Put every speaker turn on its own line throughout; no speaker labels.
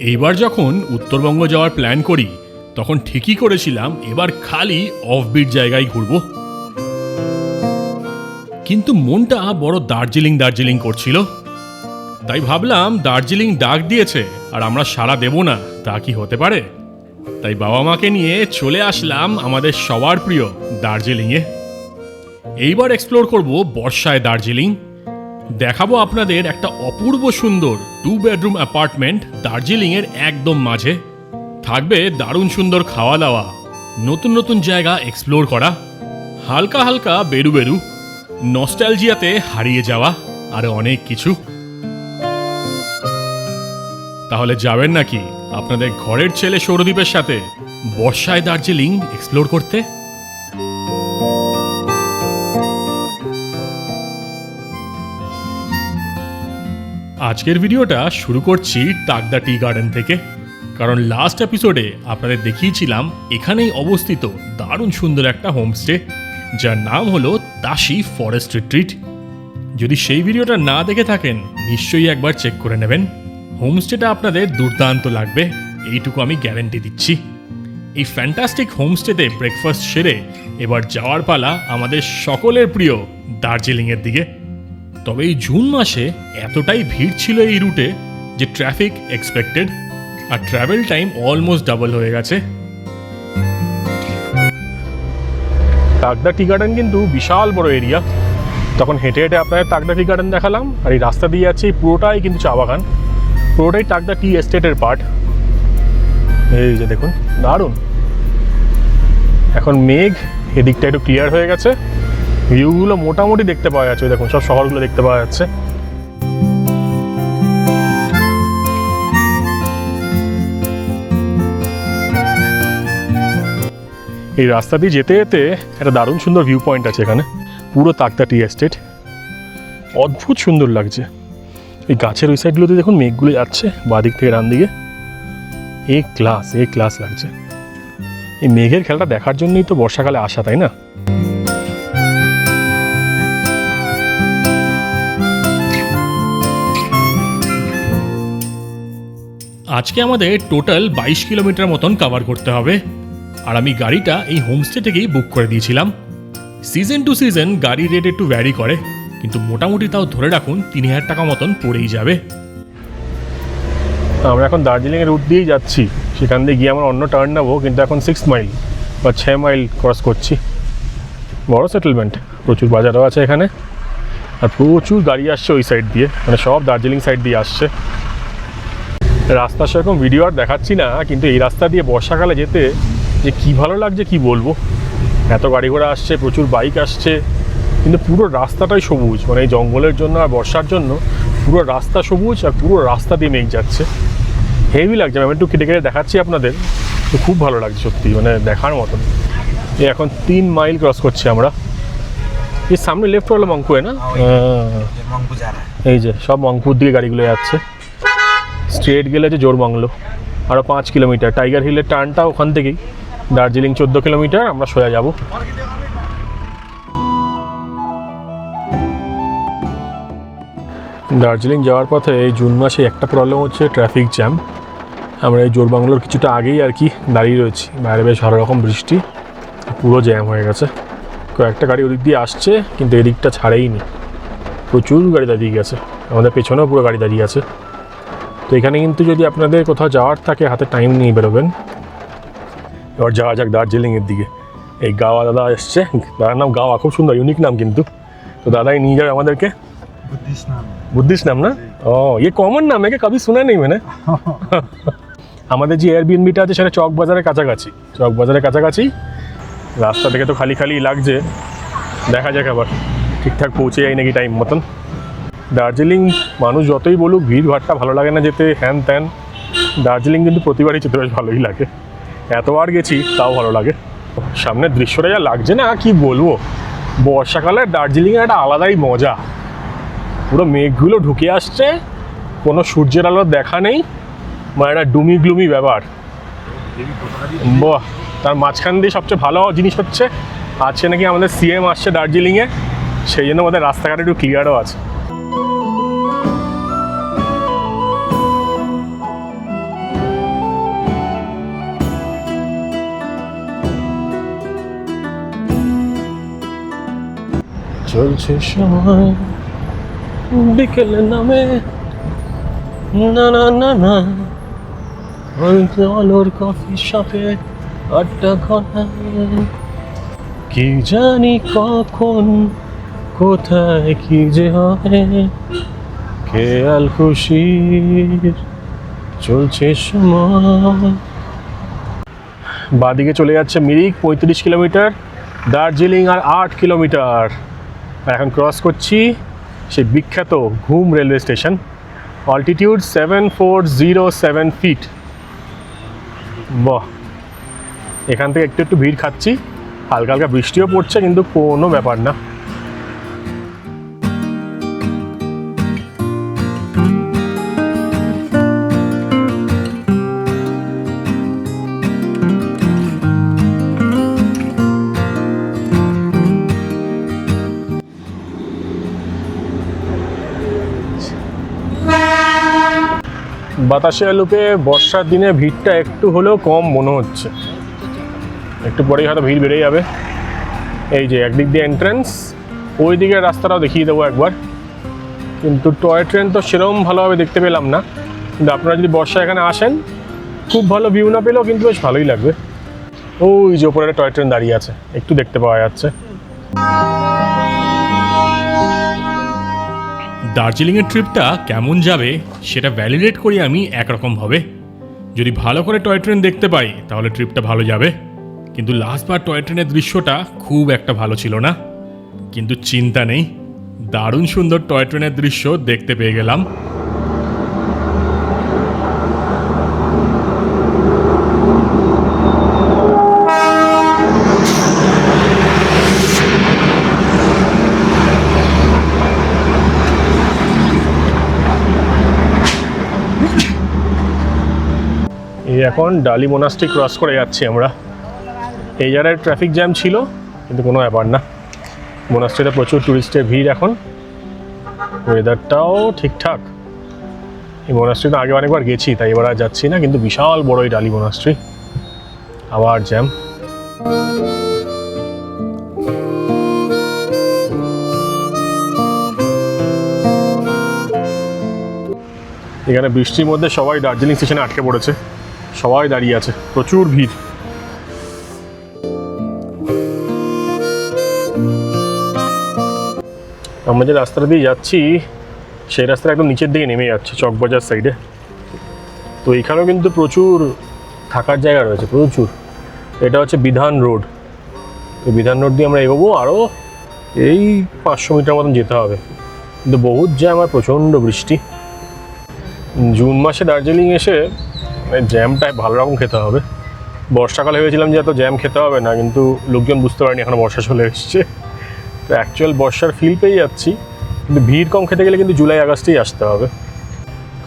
এইবার যখন উত্তরবঙ্গ যাওয়ার প্ল্যান করি তখন ঠিকই করেছিলাম এবার খালি অফবিট জায়গায় ঘুরব। কিন্তু মনটা বড় দার্জিলিং দার্জিলিং করছিল, তাই ভাবলাম দার্জিলিং ডাক দিয়েছে আর আমরা সাড়া দেব না, তা কি হতে পারে? তাই বাবা মাকে নিয়ে চলে আসলাম আমাদের সবার প্রিয় দার্জিলিংয়ে। এইবার এক্সপ্লোর করব বর্ষায় দার্জিলিং। দেখাবো আপনাদের একটা অপূর্ব সুন্দর 2 বেডরুম অ্যাপার্টমেন্ট দার্জিলিংয়ের একদম মাঝে। থাকবে দারুণ সুন্দর খাওয়া দাওয়া, নতুন নতুন জায়গা এক্সপ্লোর করা, হালকা হালকা বেরু বেরু, নস্টালজিয়াতে হারিয়ে যাওয়া, আরো অনেক কিছু। তাহলে যাবেন নাকি আপনাদের ঘরের ছেলে সৌরদীপের সাথে বর্ষায় দার্জিলিং এক্সপ্লোর করতে? আজকের ভিডিওটা শুরু করছি তাকদা টি গার্ডেন থেকে, কারণ লাস্ট এপিসোডে আপনাদের দেখিয়েছিলাম এখানেই অবস্থিত দারুণ সুন্দর একটা হোমস্টে, যার নাম হলো তাশি ফরেস্ট রিট্রিট। যদি সেই ভিডিওটা না দেখে থাকেন নিশ্চয়ই একবার চেক করে নেবেন। হোমস্টেটা আপনাদের দুর্দান্ত লাগবে, এইটুকু আমি গ্যারেন্টি দিচ্ছি। এই ফ্যান্টাস্টিক হোমস্টেতে ব্রেকফাস্ট সেরে এবার যাওয়ার পালা আমাদের সকলের প্রিয় দার্জিলিংয়ের দিকে। তবে এই জুন মাসে এতটাই ভিড় ছিল এই রুটে যে ট্রাফিক এক্সপেক্টেড, আর ট্রাভেল টাইম অলমোস্ট ডাবল হয়ে গেছে। তাকদা টি গার্ডেন কিন্তু বিশাল বড় এরিয়া। তখন হেঁটে হেঁটে আপনাদের তাকদা টি গার্ডেন দেখালাম, আর এই রাস্তা দিয়ে যাচ্ছে পুরোটাই কিন্তু চা বাগান, পুরোটাই তাকদা টি এস্টেটের পার্ট। এই যে দেখুন দারুণ। এখন মেঘ এদিকটা একটু ক্লিয়ার হয়ে গেছে, ভিউগুলো মোটামুটি দেখতে পাওয়া যাচ্ছে। দেখুন সব শহরগুলো দেখতে পাওয়া যাচ্ছে। এই রাস্তা দিয়ে যেতে যেতে একটা দারুণ সুন্দর ভিউ পয়েন্ট আছে এখানে, পুরো তাকদা টি এস্টেট। অদ্ভুত সুন্দর লাগছে। এই গাছের ওই সাইডগুলোতে দেখুন মেঘগুলো যাচ্ছে বাঁদিক থেকে ডান দিকে। এ ক্লাস লাগছে। এই মেঘের খেলাটা দেখার জন্যই তো বর্ষাকালে আসা, তাই না? আজকে আমাদের টোটাল 22 কিলোমিটার মতন কভার করতে হবে, আর আমি গাড়িটা এই হোমস্টে থেকেই বুক করে দিয়েছিলাম। সিজন টু সিজন গাড়ির রেট একটু ভ্যারি করে, কিন্তু মোটামুটি তাও ধরে রাখুন 3000 টাকা মতন পড়েই যাবে। আমরা এখন দার্জিলিংয়ের রুট দিয়েই যাচ্ছি, সেখান দিয়ে গিয়ে আমরা অন্য টার্ন নেবো, কিন্তু এখন 6 মাইল বা 6 মাইল ক্রস করছি। বড় সেটেলমেন্ট, প্রচুর বাজারও আছে এখানে, আর প্রচুর গাড়ি আসছে ওই সাইড দিয়ে, মানে সব দার্জিলিং সাইড দিয়ে আসছে। রাস্তা সেরকম ভিডিও আর দেখাচ্ছি না, কিন্তু এই রাস্তা দিয়ে বর্ষাকালে যেতে যে কী ভালো লাগছে কি বলবো। এত গাড়ি ঘোড়া আসছে, প্রচুর বাইক আসছে, কিন্তু পুরো রাস্তাটাই সবুজ। মানে এই জঙ্গলের জন্য আর বর্ষার জন্য পুরো রাস্তা সবুজ, আর পুরো রাস্তা দিয়ে মেঘ যাচ্ছে। হেভি লাগছে। আমি একটু কেটে কেটে দেখাচ্ছি আপনাদের, তো খুব ভালো লাগছে সত্যি, মানে দেখার মতন। এই এখন 3 মাইল ক্রস করছি আমরা। এই সামনে লেফট হলো মংপুয়ে না? এই যে সব মংপুর দিকে গাড়িগুলো যাচ্ছে। স্ট্রেট গেলে যে জোরবাংলো, আরও 5 কিলোমিটার। টাইগার হিলের টার্নটা ওখান থেকেই। দার্জিলিং 14 কিলোমিটার, আমরা সোজা যাব। দার্জিলিং যাওয়ার পথে এই জুন মাসে একটা প্রবলেম হচ্ছে ট্রাফিক জ্যাম। আমরা এই জোরবাংলোর কিছুটা আগেই আর কি দাঁড়িয়ে রয়েছি, বাইরে বেশ ভালো রকম বৃষ্টি, পুরো জ্যাম হয়ে গেছে। কয়েকটা গাড়ি ওদিক দিয়ে আসছে, কিন্তু এদিকটা ছাড়েইনি, প্রচুর গাড়ি দাঁড়িয়ে গেছে। আমাদের পেছনেও পুরো গাড়ি দাঁড়িয়ে আছে। তো এখানে কিন্তু যদি আপনাদের কোথাও যাওয়ার থাকে হাতে টাইম নিয়ে বেরোবেন। এবার যাওয়া যাক দার্জিলিংয়ের দিকে। এই গাওয়া দাদা এসছে, দাদার নাম গাওয়া, খুব সুন্দর ইউনিক নাম কিন্তু। তো দাদাই নিয়ে যাবে আমাদেরকে। বুদ্ধিস্ট নাম না? ও ये কমন নাম है, কবি শোনা নেই মানে। আমাদের যে এয়ারবিএনবিটা আছে সেটা চক বাজারের কাছাকাছি। চক বাজারের কাছাকাছি। রাস্তা থেকে তো খালি খালি লাগছে, দেখা যাক আবার ঠিকঠাক পৌঁছে যাই নাকি টাইম মতন। দার্জিলিং মানুষ যতই বলুক ভিড় ভাড়টা ভালো লাগে না যেতে, হ্যান ত্যান, দার্জিলিং কিন্তু প্রতিবারই যেতে বেশ ভালোই লাগে। এতবার গেছি তাও ভালো লাগে। সামনের দৃশ্যটা যা লাগছে না কি বলবো। বর্ষাকালে দার্জিলিংয়ের একটা আলাদাই মজা। পুরো মেঘগুলো ঢুকে আসছে, কোনো সূর্যের আলোর দেখা নেই, মানে একটা ডুমি গ্লুমি ব্যাপার। বাহ, তার মাঝখান দিয়ে সবচেয়ে ভালো জিনিস হচ্ছে আজকে নাকি আমাদের সিএম আসছে দার্জিলিংয়ে, সেই জন্য আমাদের রাস্তাঘাট একটু ক্লিয়ারও আছে। চলছে সময় বিকেলে নামে না না না না আলোর কফি শপে আড্ডা ঘনায় কি জানি কখন কোথায় কি যে হয় খেয়াল খুশির চলছে সময়। বাদিকে চলে যাচ্ছে মিরিক 35 কিলোমিটার, দার্জিলিং আর 8 কিলোমিটার। এখন ক্রস করছি সেই বিখ্যাত ঘুম রেলওয়ে স্টেশন। Altitude 7407 fit. বাহ, এখান থেকে একটু একটু ভিড় খাচ্ছি, হালকা হালকা বৃষ্টিও পড়ছে, কিন্তু কোনো ব্যাপার না। বাতাসিয়া লুপে বর্ষার দিনে ভিড়টা একটু হলেও কম মনে হচ্ছে, একটু পরেই হয়তো ভিড় বেড়ে যাবে। এই যে একদিক দিয়ে এন্ট্রান্স, ওই দিকের রাস্তাটাও দেখিয়ে দেবো একবার। কিন্তু টয় ট্রেন তো সেরকম ভালোভাবে দেখতে পেলাম না, কিন্তু আপনারা যদি বর্ষা এখানে আসেন খুব ভালো ভিউ না পেলেও কিন্তু বেশ ভালোই লাগবে। ওই যে ওপরে একটা টয় ট্রেন দাঁড়িয়ে আছে, একটু দেখতে পাওয়া যাচ্ছে।
দার্জিলিংয়ের ট্রিপটা কেমন যাবে সেটা ভ্যালিডেট করি আমি একরকমভাবে। যদি ভালো করে টয় ট্রেন দেখতে পাই তাহলে ট্রিপটা ভালো যাবে, কিন্তু লাস্টবার টয় ট্রেনের দৃশ্যটা খুব একটা ভালো ছিল না। কিন্তু চিন্তা নেই, দারুণ সুন্দর টয় ট্রেনের দৃশ্য দেখতে পেয়ে গেলাম।
এই এখন ডালি মোনাস্ট্রি ক্রস করে যাচ্ছি আমরা। এই জায়গায় ট্রাফিক জ্যাম ছিল, কিন্তু কোনো ব্যাপার না। মোনাস্ট্রিতে প্রচুর টুরিস্টের ভিড় এখন, ওয়েদারটাও ঠিকঠাক। এই মোনাস্ট্রিতে আগে অনেকবার গেছি, তাই এবার আর যাচ্ছি না, কিন্তু বিশাল বড় এই ডালি মোনাস্ট্রি, আবার জ্যাম। এখানে বৃষ্টির মধ্যে সবাই দার্জিলিং স্টেশনে আটকে পড়েছে, সবাই দাঁড়িয়ে আছে, প্রচুর ভিড়। আমরা যে রাস্তাটা দিয়ে যাচ্ছি সেই রাস্তাটা একদম নিচের দিকে নেমে যাচ্ছে, চকবাজার সাইডে। তো এখানেও কিন্তু প্রচুর থাকার জায়গা রয়েছে, প্রচুর। এটা হচ্ছে বিধান রোড। তো বিধান রোড দিয়ে আমরা এগোবো, আরও এই 500 মিটার মতন যেতে হবে। কিন্তু বহুত জ্যাম আর প্রচণ্ড বৃষ্টি। জুন মাসে দার্জিলিং এসে জ্যামটা ভালো রকম খেতে হবে। বর্ষাকালে ভেবেছিলাম যে এত জ্যাম খেতে হবে না, কিন্তু লোকজন বুঝতে পারেনি এখনো বর্ষা চলে এসছে। তো অ্যাকচুয়াল বর্ষার ফিল পেয়ে যাচ্ছি, কিন্তু ভিড় কম খেতে গেলে কিন্তু জুলাই আগস্টেই আসতে হবে।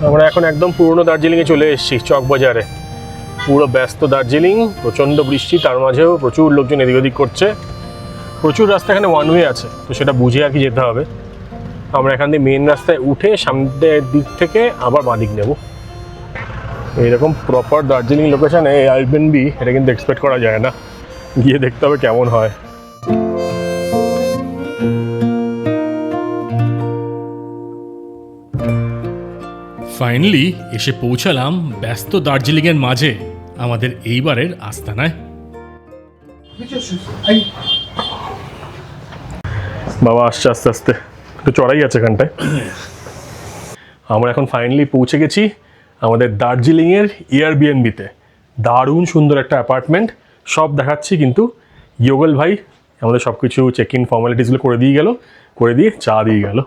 আমরা এখন একদম পুরনো দার্জিলিংয়ে চলে এসেছি, চকবাজারে। পুরো ব্যস্ত দার্জিলিং, প্রচণ্ড বৃষ্টি, তার মাঝেও প্রচুর লোকজন এদিক ওদিক করছে। প্রচুর রাস্তা এখানে ওয়ান ওয়ে আছে, তো সেটা বুঝে আর কি যেতে হবে। আমরা এখান দিয়ে মেন রাস্তায় উঠে সামনের দিক থেকে আবার বাঁদিক নেব। এইরকম প্রপার দার্জিলিং লোকেশানে এয়ারবিএনবি এটা কিন্তু এক্সপেক্ট করা যায় না, গিয়ে দেখতে হবে কেমন হয়।
ফাইনালি এসে পৌঁছালাম ব্যস্ত দার্জিলিংয়ের মাঝে আমাদের এইবারের আস্তানায়।
বাবা আসছে আস্তে আস্তে, একটু চড়াই আছে এখানটায়। আমরা এখন ফাইনালি পৌঁছে গেছি আমাদের দার্জিলিংয়ের এয়ারবিএনবিতে। দারুণ সুন্দর একটা অ্যাপার্টমেন্ট, সব দেখাচ্ছি। কিন্তু ইয়োগল ভাই আমাদের সব কিছু চেক ইন ফর্মালিটিসগুলো করে দিয়ে চা দিয়ে গেল।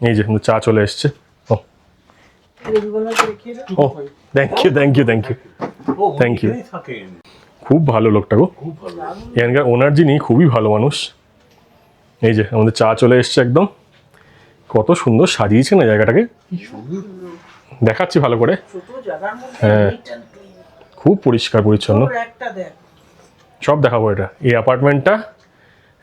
এই যে চা চলে এসছে। ও থ্যাংক ইউ। খুব ভালো লোকটা গো, এখানকার ওনার যিনি খুবই ভালো মানুষ। এই যে আমাদের চা চলে এসছে একদম। কত সুন্দর সাজিয়েছে না জায়গাটাকে, দেখাচ্ছি ভালো করে। হ্যাঁ, খুব পরিষ্কার পরিচ্ছন্ন, সব দেখাবো। এটা এই অ্যাপার্টমেন্টটা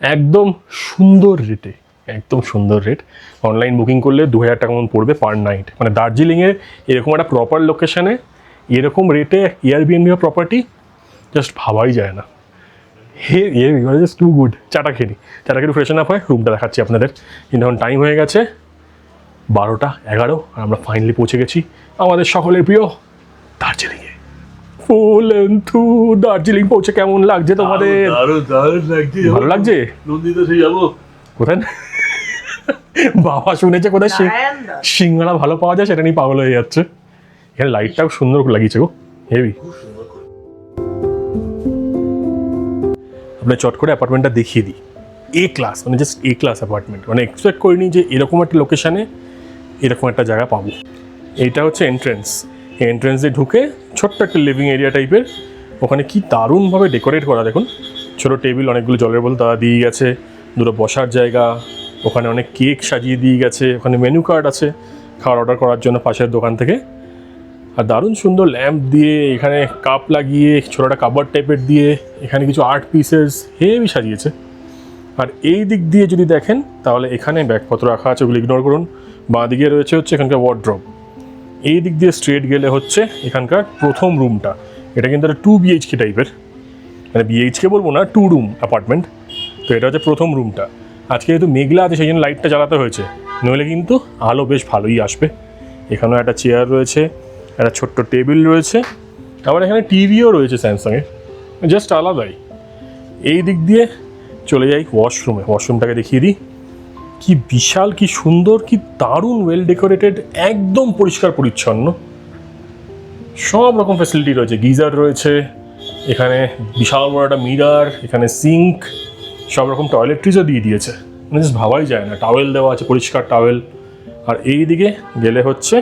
একদম সুন্দর রেটে, একদম সুন্দর রেট। অনলাইন বুকিং করলে 2000 টাকা মতো পড়বে পার নাইট। মানে দার্জিলিংয়ে এরকম একটা প্রপার লোকেশানে এরকম রেটে এয়ারবিএনবি প্রপার্টি জাস্ট ভাবাই যায় না। হে জাস্ট টু গুড। চাটা খেয়ে নিই, চাটা খেয়ে ফ্রেশন আপ হয়, রুমটা দেখাচ্ছি আপনাদের। কিন্তু এখন টাইম হয়ে গেছে 12:11 আর আমরা ফাইনালি পৌঁছে গেছি আমাদের সকলের প্রিয় দার্জিলিংয়ে। ফুল এন্থু দার্জিলিং পৌঁছে কেমন লাগছে তোমাদের?
দারুণ লাগছে।
ভালো লাগছে?
নন্দিতা সেই যাবো
কোথায়? বাবা শুনেছে কোথায় সিঙ্গাড়া ভালো পাওয়া যায়, সেটা নিয়ে পাগল হয়ে যাচ্ছে। এখানে লাইটটাও সুন্দর লাগিয়েছে গো, হেভি। আপনার চট করে অ্যাপার্টমেন্টটা দেখিয়ে দিই। এ ক্লাস, মানে জাস্ট এ ক্লাস অ্যাপার্টমেন্ট, মানে এক্সপেক্ট করিনি যে এরকম একটা লোকেশানে এরকম একটা জায়গা পাবো। এইটা হচ্ছে এন্ট্রেন্স। এই এন্ট্রেন্সে ঢুকে ছোট্ট একটা লিভিং এরিয়া টাইপের, ওখানে কি দারুণভাবে ডেকোরেট করা দেখুন। ছোটো টেবিল, অনেকগুলো জলের বোতল তারা দিয়ে গেছে, দুটো বসার জায়গা, ওখানে অনেক কেক সাজিয়ে দিয়ে গেছে, ওখানে মেনু কার্ড আছে খাবার অর্ডার করার জন্য পাশের দোকান থেকে। আর দারুণ সুন্দর ল্যাম্প দিয়ে, এখানে কাপ লাগিয়ে, ছোটো একটা কাবার টাইপের দিয়ে, এখানে কিছু আর্ট পিসেস হেভি সাজিয়েছে। আর এই দিক দিয়ে যদি দেখেন তাহলে এখানে ব্যাগপত্র রাখা আছে, ওগুলো ইগনোর করুন। বাঁ দিকে রয়েছে হচ্ছে এখানকার ওয়ার্ড্রপ। এই দিক দিয়ে স্ট্রেট গেলে হচ্ছে এখানকার প্রথম রুমটা। এটা কিন্তু একটা 2 BHK টাইপের, মানে BHK বলবো না, 2 রুম অ্যাপার্টমেন্ট। তো এটা হচ্ছে প্রথম রুমটা। আজকে যেহেতু মেঘলা আছে সেই জন্য লাইটটা জ্বালাতে হয়েছে, নইলে কিন্তু আলো বেশ ভালোই আসবে। এখানেও একটা চেয়ার রয়েছে, একটা ছোট্ট টেবিল রয়েছে, আবার এখানে টিভিও রয়েছে স্যামসাংয়ে, জাস্ট আলাদাই। এই দিক দিয়ে চলে যাই ওয়াশরুমে, ওয়াশরুমটাকে দেখিয়ে দিই। কি বিশাল, কি সুন্দর, কি দারুণ ওয়েল ডেকোরেটেড, একদম পরিষ্কার পরিচ্ছন্ন, সব রকম ফ্যাসিলিটি রয়েছে। গিজার রয়েছে এখানে, বিশাল বড় একটা মিরার, এখানে সিঙ্ক, সব রকম টয়লেট্রিজও দিয়ে দিয়েছে, মানে জাস্ট ভাবাই যায় না। টাওয়েল দেওয়া আছে, পরিষ্কার টাওয়েল। আর এই দিকে গেলে হচ্ছে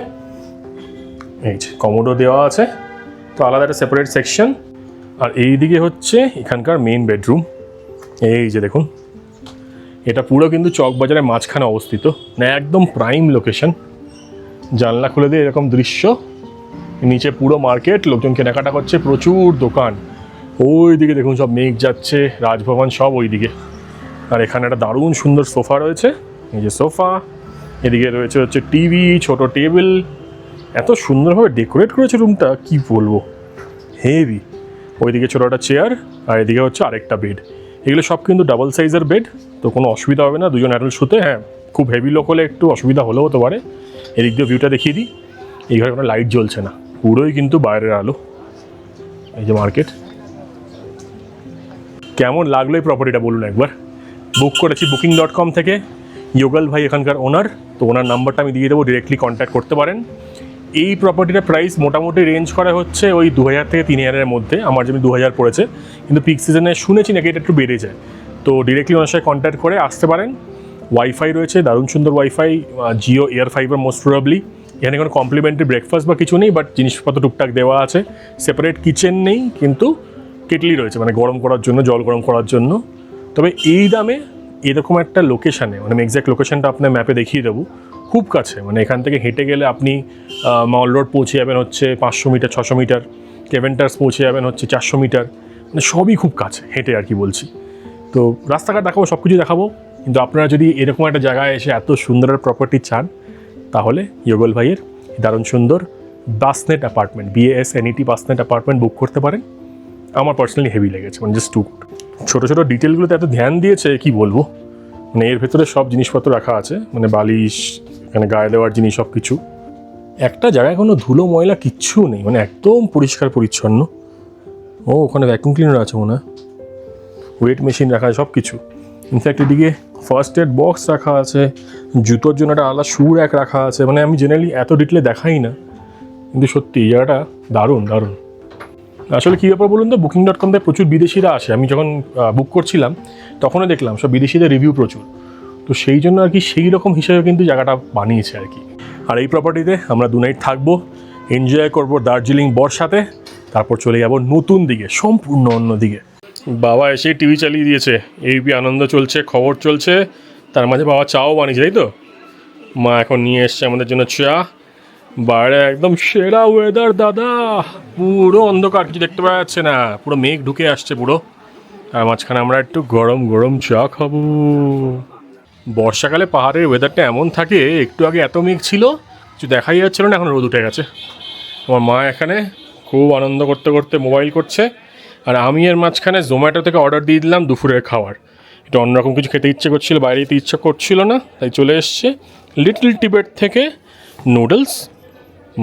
এই যে কমোডো দেওয়া আছে, তো আলাদা একটা সেপারেট সেকশন। আর এই দিকে হচ্ছে এখানকার মেইন বেডরুম। এই যে দেখুন, এটা পুরো কিন্তু চকবাজারের মাঝখানে অবস্থিত, না একদম প্রাইম লোকেশন। জানলা খুলে দিয়ে এরকম দৃশ্য, নিচে পুরো মার্কেট, লোকজন কেনাকাটা করছে, প্রচুর দোকান। ওই দিকে দেখুন সব মেঘ যাচ্ছে, রাজভবন সব ওই দিকে। আর এখানে একটা দারুণ সুন্দর সোফা রয়েছে, এই যে সোফা। এদিকে রয়েছে হচ্ছে টিভি, ছোট টেবিল, এত সুন্দরভাবে ডেকোরেট করেছে রুমটা, কি বলবো, হেভি। ওইদিকে ছোটো একটা চেয়ার, আর এদিকে হচ্ছে আরেকটা বেড। এগুলো সব কিন্তু ডাবল সাইজের বেড, তো কোনো অসুবিধা হবে না দুজন অ্যাডাল্ট শুতে। হ্যাঁ, খুব হেভি লোক হলে একটু অসুবিধা হলেও হতে পারে। এদিক দিয়ে ভিউটা দেখিয়ে দিই। এই ঘরে কোনো লাইট জ্বলছে না, পুরোই কিন্তু বাইরের আলো। এই যে মার্কেট। কেমন লাগলো এই প্রপার্টিটা বলুন একবার। বুক করেছি booking.com থেকে, যোগল ভাই এখানকার ওনার, তো ওনার নাম্বারটা আমি দিয়ে দেবো, ডিরেক্টলি কন্ট্যাক্ট করতে পারেন। এই প্রপার্টিটার প্রাইস মোটামুটি রেঞ্জ করা হচ্ছে ওই 2000 থেকে 3000-এর মধ্যে। আমার যেমন 2000 পড়েছে, কিন্তু পিক সিজনে শুনেছি নাকি এটা একটু বেড়ে যায়। তো ডিরেক্টলি ওনার সাথে কন্ট্যাক্ট করে আসতে পারেন। ওয়াইফাই রয়েছে, দারুণ সুন্দর wifi, Jio air fibre most probably. এখানে কোনো কমপ্লিমেন্টারি ব্রেকফাস্ট বা কিছু নেই, বাট জিনিসপত্র টুকটাক দেওয়া আছে। সেপারেট কিচেন নেই, কিন্তু কেটলি রয়েছে, মানে গরম করার জন্য, জল গরম করার জন্য। তবে এই দামে এরকম একটা লোকেশানে, মানে আমি এক্স্যাক্ট লোকেশানটা আপনার ম্যাপে দেখিয়ে দেবো, খুব কাছে। মানে এখান থেকে হেঁটে গেলে আপনি মল রোড পৌঁছে যাবেন হচ্ছে 500 মিটার, 600 মিটার, কেভেন্টার্স পৌঁছে যাবেন হচ্ছে 400 মিটার, মানে সবই খুব কাছে হেঁটে আর কি বলছি। তো রাস্তাঘাট দেখাবো, সব কিছু দেখাবো। কিন্তু আপনারা যদি এরকম একটা জায়গায় এসে এত সুন্দর প্রপার্টি চান, তাহলে যোগল ভাইয়ের দারুণ সুন্দর বাসনেট অ্যাপার্টমেন্ট, BASNET বাসনেট অ্যাপার্টমেন্ট বুক করতে পারেন। আমার পার্সোনালি হেভি লেগেছে, মানে জাস্ট টু গুড। ছোটো ছোটো ডিটেলগুলোতে এত ধ্যান দিয়েছে, কি বলবো। মানে এর ভেতরে সব জিনিসপত্র রাখা আছে, মানে বালিশ, এখানে গায়ে দেওয়ার জিনিস, সব কিছু। একটা জায়গায় কোনো ধুলো ময়লা কিচ্ছু নেই, মানে একদম পরিষ্কার পরিচ্ছন্ন। ও, ওখানে ভ্যাকুম ক্লিনার আছে মনে হয়, ওয়েট মেশিন রাখা আছে, সব কিছু। ইনফ্যাক্ট এদিকে ফার্স্ট এড বক্স রাখা আছে, জুতোর জন্য একটা আলাদা শু র্যাক রাখা আছে। মানে আমি জেনারেলি এত ডিটেলে দেখাই না, কিন্তু সত্যি এই জায়গাটা দারুণ দারুণ। আসলে কী ব্যাপার বলুন তো, booking.com থেকে প্রচুর বিদেশিরা আসে। আমি যখন বুক করছিলাম তখনও দেখলাম সব বিদেশিদের রিভিউ প্রচুর, তো সেই জন্য আর কি সেই রকম হিসেবে কিন্তু জায়গাটা বানিয়েছে আর কি। আর এই প্রপার্টিতে আমরা 2 নাইট থাকবো, এনজয় করবো দার্জিলিং বর্ষাতে, তারপর চলে যাবো নতুন দিকে, সম্পূর্ণ অন্য দিকে। বাবা এসে টিভি চালিয়ে দিয়েছে, এবিপি আনন্দ চলছে, খবর চলছে, তার মাঝে বাবা চাও বানিয়েছে, তাই তো। মা এখন নিয়ে এসছে আমাদের জন্য চা। বাইরে একদম সেরা ওয়েদার দাদা, পুরো অন্ধকার, কিছু দেখতে পাওয়া যাচ্ছে না, পুরো মেঘ ঢুকে আসছে পুরো। আর মাঝখানে আমরা একটু গরম গরম চা খাবো। বর্ষাকালে পাহাড়ের ওয়েদারটা এমন থাকে, একটু আগে এত মেঘ ছিল কিছু দেখাই যাচ্ছিল না, এখন রোদ উঠে গেছে। আমার মা এখানে খুব আনন্দ করতে করতে মোবাইল করছে, আর আমি এর মাঝখানে জোম্যাটো থেকে অর্ডার দিয়ে দিলাম দুপুরের খাবার। এটা অন্যরকম কিছু খেতে ইচ্ছে করছিল, বাইরে যেতে ইচ্ছে করছিল না, তাই চলে এসছে লিটল টিবেট থেকে নুডলস,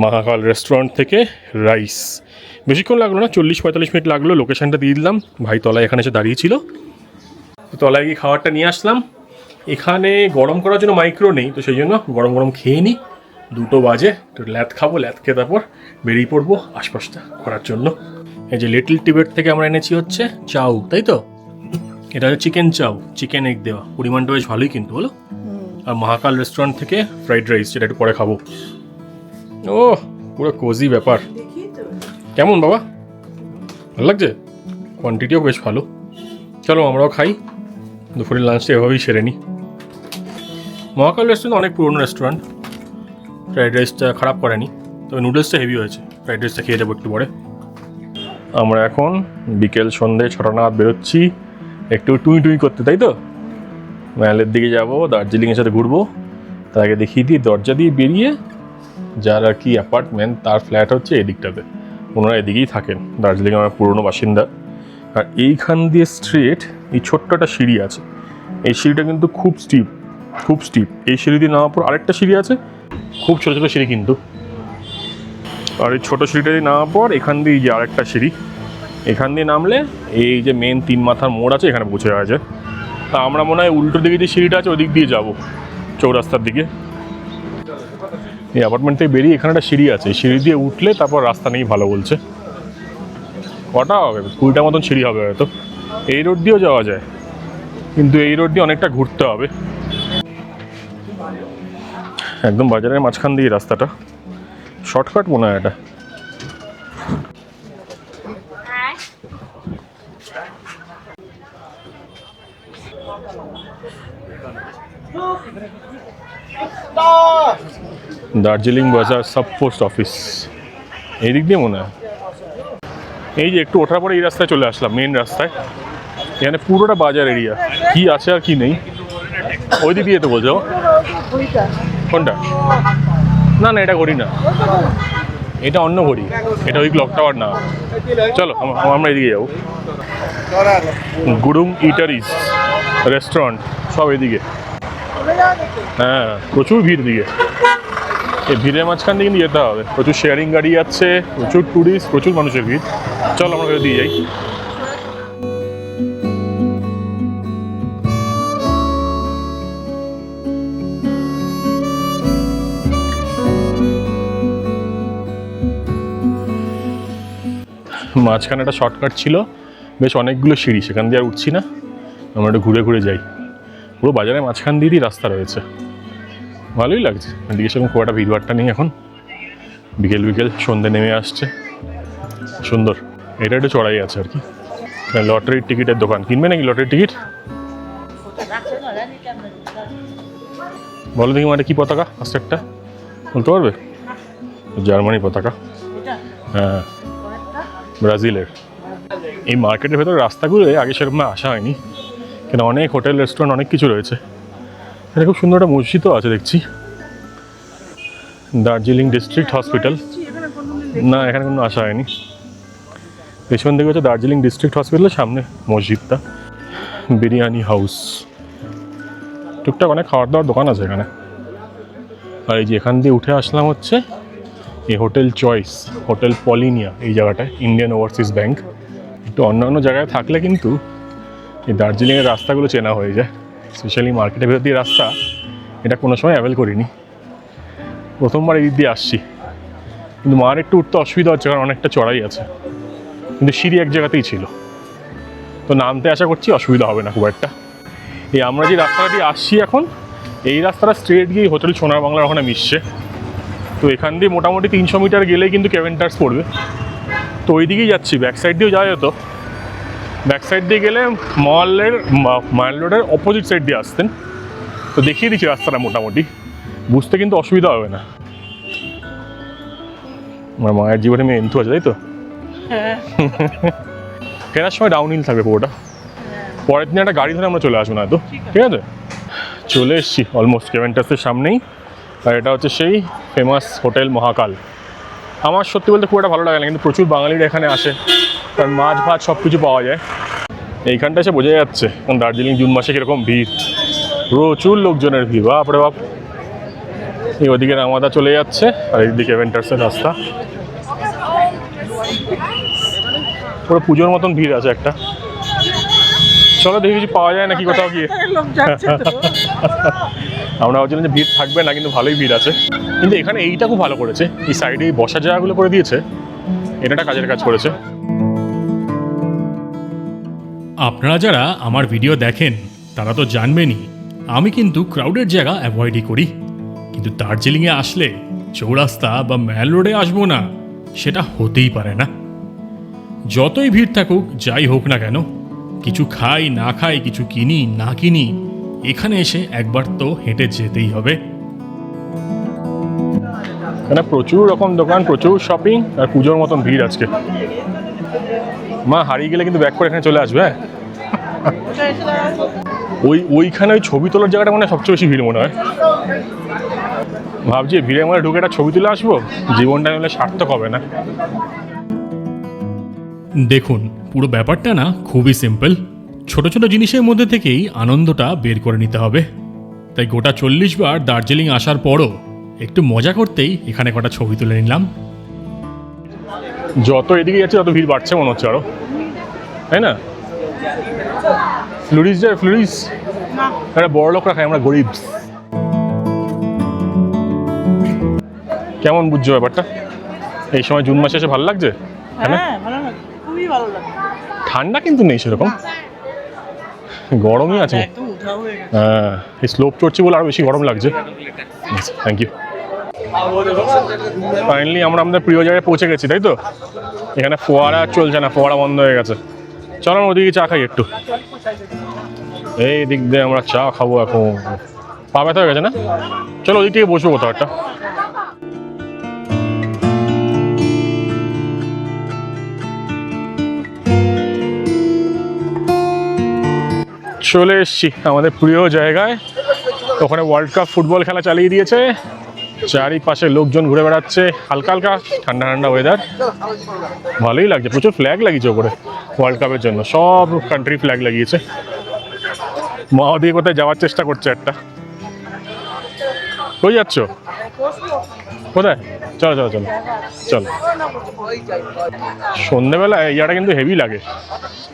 মহাকাল রেস্টুরেন্ট থেকে রাইস। বেশিক্ষণ লাগলো না, 40-45 মিনিট লাগলো। লোকেশানটা দিয়ে দিলাম, ভাই তলায় এখানে এসে দাঁড়িয়েছিল, তলায় গিয়ে খাবারটা নিয়ে আসলাম। এখানে গরম করার জন্য মাইক্রো নেই, তো সেই জন্য গরম গরম খেয়ে নিই। 2টো বাজে, তো ল্যাদ খাবো, ল্যাদ খেয়ে তারপর বেরিয়ে পড়বো আশপাশটা করার জন্য। এই যে লিটল টিবেট থেকে আমরা এনেছি হচ্ছে চাউ, তাই তো? এটা হচ্ছে চিকেন চাউ, চিকেন এগ দেওয়া, পরিমাণটা বেশ ভালোই কিন্তু, বলো। আর মহাকাল রেস্টুরেন্ট থেকে ফ্রাইড রাইস, যেটা একটু পরে খাবো। ও পুরো কোজি ব্যাপার। কেমন বাবা, ভালো লাগছে? কোয়ান্টিটিও বেশ ভালো। চলো আমরাও খাই, দুপুরের লাঞ্চটা এভাবেই সেরে নিই। মহাকাল রেস্টুরেন্ট অনেক পুরনো রেস্টুরেন্ট, ফ্রাইড রাইসটা খারাপ করেনি, তবে নুডলসটা হেভি হয়েছে। ফ্রাইড রাইসটা খেয়ে যাবো একটু পরে। আমরা এখন বিকেল সন্ধ্যে 6টা নাগাদ বেরোচ্ছি একটু টুই টুই করতে, তাই তো? ম্যালের দিকে যাবো, দার্জিলিংয়ের সাথে ঘুরবো। তার আগে দেখিয়ে দিই, দরজা দিয়ে বেরিয়ে যার আর কি অ্যাপার্টমেন্ট, তার ফ্ল্যাট হচ্ছে এই দিকটাতে। ওনারা এদিকেই থাকেন, দার্জিলিং আমার পুরনো বাসিন্দা। আর এইখান দিয়ে স্ট্রেট এই ছোট্ট একটা সিঁড়ি আছে, এই সিঁড়িটা কিন্তু খুব স্টিপ, খুব স্টিপ। এই সিঁড়ি দিয়ে নামার পর আরেকটা সিঁড়ি আছে, খুব ছোটো ছোটো সিঁড়ি কিন্তু। আর এই ছোটো সিঁড়িটা দিয়ে নামার পর এখান দিয়ে যে আরেকটা সিঁড়ি, এখান দিয়ে নামলে এই যে মেন 3 মাথার মোড় আছে, এখানে পৌঁছে যাওয়া যায়। তা আমরা মনে হয় উল্টো দিকে যে সিঁড়িটা আছে ওদিক দিয়ে যাবো, চৌরাস্তার দিকে। এই অ্যাপার্টমেন্ট থেকে বেরিয়ে এখানে একটা সিঁড়ি আছে, এই সিঁড়ি দিয়ে উঠলে তারপর রাস্তা নেই ভালো বলছে। কটা হবে? 20টা মতন সিঁড়ি হবে হয়তো। এই রোড দিয়েও যাওয়া যায়, কিন্তু এই রোড দিয়ে অনেকটা ঘুরতে হবে। একদম বাজারের মাঝখান দিয়ে রাস্তাটা, শর্টকাট মনে হয় এটা। দার্জিলিং বাজার সাব পোস্ট অফিস এই দিক দিয়ে মনে হয়। এই যে একটু ওঠার পরে এই রাস্তায় চলে আসলাম, মেন রাস্তায়। এখানে পুরোটা বাজার এরিয়া, কি আছে আর কি নেই ওই দিক দিয়ে তো বলছো। কোনটা? না না, এটা ঘড়ি না, এটা অন্য ঘড়ি, এটা ওই ক্লক টাওয়ার না। চলো আমরা এদিকে যাবো। গুরুং ইটারিজ রেস্টুরেন্ট সব এদিকে। হ্যাঁ, প্রচুর ভিড় দিকে। এই ভিড়ের মাঝখান দিয়ে কিন্তু যেতে হবে, প্রচুর শেয়ারিং গাড়ি আছে, প্রচুর ট্যুরিস্ট, প্রচুর মানুষের ভিড়। চল আমরা দিয়ে যাই। মাঝখানে একটা শর্টকাট ছিল, বেশ অনেকগুলো সিঁড়ি, সেখান দিয়ে আর উঠছি না, আমরা একটু ঘুরে ঘুরে যাই। পুরো বাজারের মাঝখান দিয়েই রাস্তা রয়েছে, ভালোই লাগছে। এদিকে সেরকম খুব একটা ভিড়ভাড়টা নেই এখন, বিকেল বিকেল সন্ধ্যে নেমে আসছে, সুন্দর। এটা একটু চড়াই আছে আর কি। লটারির টিকিটের দোকান, কিনবে নাকি লটারির টিকিট? বলো দেখি মানে কি পতাকা ফার্স্ট একটা বলতে পারবে? জার্মানি পতাকা, হ্যাঁ ব্রাজিলের। এই মার্কেটের ভেতরে রাস্তাগুলো আগে সেরকম আসা হয়নি, কেন অনেক হোটেল রেস্টুরেন্ট অনেক কিছু রয়েছে। এখানে খুব সুন্দর একটা মসজিদও আছে দেখছি, দার্জিলিং ডিস্ট্রিক্ট হসপিটাল। না এখানে কোনো আসা হয়নি। পেছন দিকে হচ্ছে দার্জিলিং ডিস্ট্রিক্ট হসপিটালের সামনে মসজিদটা। বিরিয়ানি হাউস, টুকটাক অনেক খাওয়ার দাওয়ার দোকান আছে এখানে। আর এই যে এখান দিয়ে উঠে আসলাম হচ্ছে এই হোটেল চয়েস, হোটেল পলিনিয়া, এই জায়গাটায় ইন্ডিয়ান ওভারসিজ ব্যাংক। একটু অন্যান্য জায়গায় থাকলে কিন্তু এই দার্জিলিংয়ের রাস্তাগুলো চেনা হয়ে যায়, স্পেশালি মার্কেটের ভেতর দিয়ে রাস্তা, এটা কোনো সময় অ্যাভেল করিনি, প্রথমবার এই দিক দিয়ে আসছি। কিন্তু মার একটু উঠতে অসুবিধা হচ্ছে, কারণ অনেকটা চড়াই আছে, কিন্তু সিঁড়ি এক জায়গাতেই ছিল, তো নামতে আশা করছি অসুবিধা হবে না খুব একটা। এই আমরা যে রাস্তাটা দিয়ে আসছি এখন, এই রাস্তাটা স্ট্রেট গিয়ে হোটেল সোনার বাংলার ওখানে মিশছে। তো এখান দিয়ে মোটামুটি 300 মিটার গেলেই কিন্তু কেভেন্টার্স পড়বে, তো ওই দিকেই যাচ্ছি। ব্যাক সাইড দিয়েও যাওয়া যেত, ব্যাক সাইড দিয়ে গেলে মাইল রোডের অপোজিট সাইড দিয়ে আসতেন। তো দেখিয়ে দিচ্ছি রাস্তাটা, মোটামুটি বুঝতে কিন্তু অসুবিধা হবে না। আমার মায়ের জীবনে মেয়ে এন্থু আছে, তাই তো? ফেরার সময় ডাউন হিল থাকবে পুরোটা, পরের দিন একটা গাড়ি ধরে আমরা চলে আসবো না তো, ঠিক আছে? চলে এসছি অলমোস্ট কেভেন্টার্সের সামনেই। আর এটা হচ্ছে সেই ফেমাস হোটেল মহাকাল। আমার সত্যি বলতে খুব একটা ভালো লাগে না, কিন্তু প্রচুর বাঙালিরা এখানে আসে, কারণ মাছ ভাত সব কিছু পাওয়া যায়। এইখানটা এসে বোঝা যাচ্ছে দার্জিলিং জুন মাসে কীরকম ভিড়, প্রচুর লোকজনের ভিড়, বাপরে বাপ। এই ওদিকে রামাদা চলে যাচ্ছে আর এইদিকে অ্যাভেঞ্জার্সের রাস্তা। পুরো পুজোর মতন ভিড় আছে একটা। চলো দেখি কিছু পাওয়া যায় নাকি কোথাও গিয়ে। আমরা ভাবছিলাম যে ভিড় থাকবে না, কিন্তু ভালোই ভিড় আছে। কিন্তু এখানে এইটা খুব ভালো করেছে, এই সাইডে এই বসার জায়গাগুলো করে দিয়েছে, এটা একটা কাজের কাজ করেছে।
আপনারা যারা আমার ভিডিও দেখেন তারা তো জানবেনই আমি কিন্তু ক্রাউডের জায়গা অ্যাভয়েডই করি, কিন্তু দার্জিলিংয়ে আসলে চৌরাস্তা বা ম্যাল রোডে আসবো না সেটা হতেই পারে না। যতই ভিড় থাকুক, যাই হোক না কেন, কিছু খাই না খাই, কিছু কিনি না কিনি, এখানে এসে একবার তো হেঁটে যেতেই হবে।
এখানে প্রচুর রকম দোকান, প্রচুর শপিং আর পুজোর মতন ভিড় আজকে। মা হারিয়ে গেলে কিন্তু ব্যাক করে এখানে চলে আসবে। হ্যাঁ, ওইখানে ওই ছবি তোলার জায়গাটা মনে হয় সবচেয়ে বেশি ভিড় মনে হয়। ভাবছি ভিড়ের মধ্যে ঢুকে একটা ছবি তুলে আসবো, জীবনটা হলে সার্থক হবে না।
দেখুন, পুরো ব্যাপারটা না খুবই সিম্পল। ছোট ছোট জিনিসের মধ্যে থেকেই আনন্দটা বের করে নিতে হবে। তাই গোটা 40 বার দার্জিলিং আসার পরও একটু মজা করতেই এখানে কটা ছবি তুলে নিলাম।
যত এদিকে যাচ্ছে তত ভিড় বাড়ছে মনে হচ্ছে আরো, তাই না? ফ্লুরিস যায়, ফ্লুরিস একটা বড় লোকরা খায়, আমরা গরিব। কেমন বুঝছো ব্যাপারটা? এই সময় জুন মাসে এসে ভালো লাগছে?
হ্যাঁ, ভালো লাগে, খুবই ভালো লাগে।
ঠান্ডা কিন্তু নেই সেরকম, গরমই আছে।
একদম উধাও হয়ে গেছে।
হ্যাঁ, এই স্লোপ চড়ছি বলে আরো বেশি গরম লাগছে। Thank you. ফাইনালি আমরা আমাদের প্রিয় জায়গায় পৌঁছে গেছি, তাই তো? এখানে ফোয়ারা চলছে না, ফোয়ারা বন্ধ হয়ে গেছে। চলো আমরা ওদিকে চা খাই একটু। এই দিক দিয়ে আমরা চা খাবো এখন। পা ব্যথা হয়ে গেছে না? চলো ওদিক থেকে বসবো কোথাও একটা। চলে এসছি আমাদের প্রিয় জায়গায়। ওখানে ওয়ার্ল্ড কাপ ফুটবল খেলা চালিয়ে দিয়েছে, চারিপাশে লোকজন ঘুরে বেড়াচ্ছে, হালকা হালকা ঠান্ডা ঠান্ডা ওয়েদার, ভালোই লাগছে। প্রচুর ফ্ল্যাগ লাগিয়েছে ওপরে ওয়ার্ল্ড কাপের জন্য, সব কান্ট্রি ফ্ল্যাগ লাগিয়েছে। মা ওদিকে কোথায় যাওয়ার চেষ্টা করছে একটা। কই যাচ্ছ? কোথায়? চলো চলো চলো চলো। সন্ধ্যেবেলা এই জায়গাটা কিন্তু হেভি লাগে।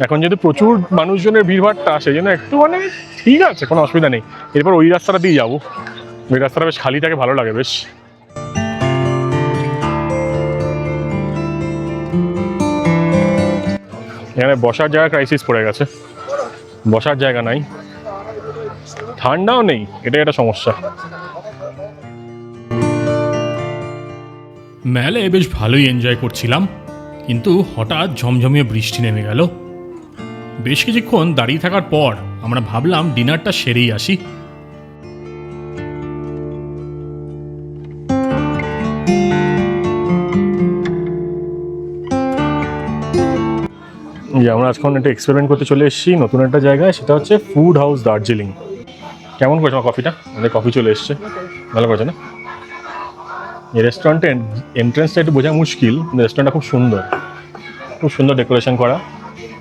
এখন যেহেতু প্রচুর মানুষজনের ভিড়ভাড়টা, সেই জন্য একটু মানে ঠিক আছে, কোনো অসুবিধা নেই। এরপর ওই রাস্তাটা দিয়ে যাবো, ওই রাস্তাটা বেশ খালি থাকে, ভালো লাগে বেশ। এখানে বসার জায়গা ক্রাইসিস পড়ে গেছে, বসার জায়গা নাই, ঠান্ডাও নেই, এটাই একটা সমস্যা।
মেলে বেশ ভালোই এনজয় করছিলাম, কিন্তু হঠাৎ ঝমঝমিয়ে বৃষ্টি নেমে গেল। বেশ কিছুক্ষণ দাঁড়িয়ে থাকার পর আমরা ভাবলাম ডিনারটা সেরেই আসি।
আমরা আজকে একটা এক্সপেরিমেন্ট করতে চলে এসেছি নতুন একটা জায়গায়, সেটা হচ্ছে ফুড হাউস দার্জিলিং। কেমন করেছে আমার কফিটা? আমাদের কফি চলে এসছে, ভালো করেছে না? এই রেস্টুরেন্টের এন্ট্রেন্সটা একটু বোঝা মুশকিল, কিন্তু রেস্টুরেন্টটা খুব সুন্দর, খুব সুন্দর ডেকোরেশন করা।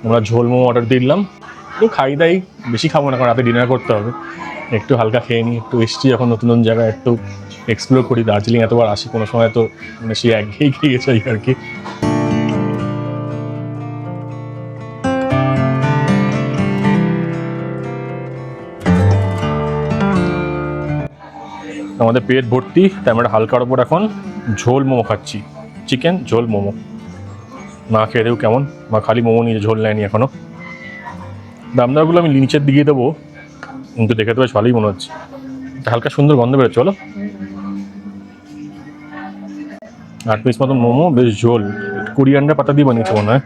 আমরা ঝোল মোমো অর্ডার দিলাম, একটু খাই দাই, বেশি খাবো না, কারণ রাতে ডিনার করতে হবে। একটু হালকা খেয়ে নিই, একটু এসছি এখন নতুন নতুন জায়গায় একটু এক্সপ্লোর করি। দার্জিলিং এতবার আসি, কোনো সময় তো মানে সে একঘেয়েই খেয়ে গেছে আর কি। আমাদের পেট ভর্তি, তাই আমরা হালকার ওপর এখন ঝোল মোমো খাচ্ছি, চিকেন ঝোল মোমো। মা খেয়ে দেবো কেমন, মা খালি মোমো নিয়ে ঝোল নেয়নি এখনো। দামদারগুলো আমি নিচের দিকে দেবো, কিন্তু দেখে তো বেশ ভালোই মনে হচ্ছে, হালকা সুন্দর গন্ধ বেরোচ্ছে। চলো, 8 পিস মতন মোমো, বেশ ঝোল, কোরিয়ান্ডার পাতা দিয়ে বানিয়েছে মনে হয়,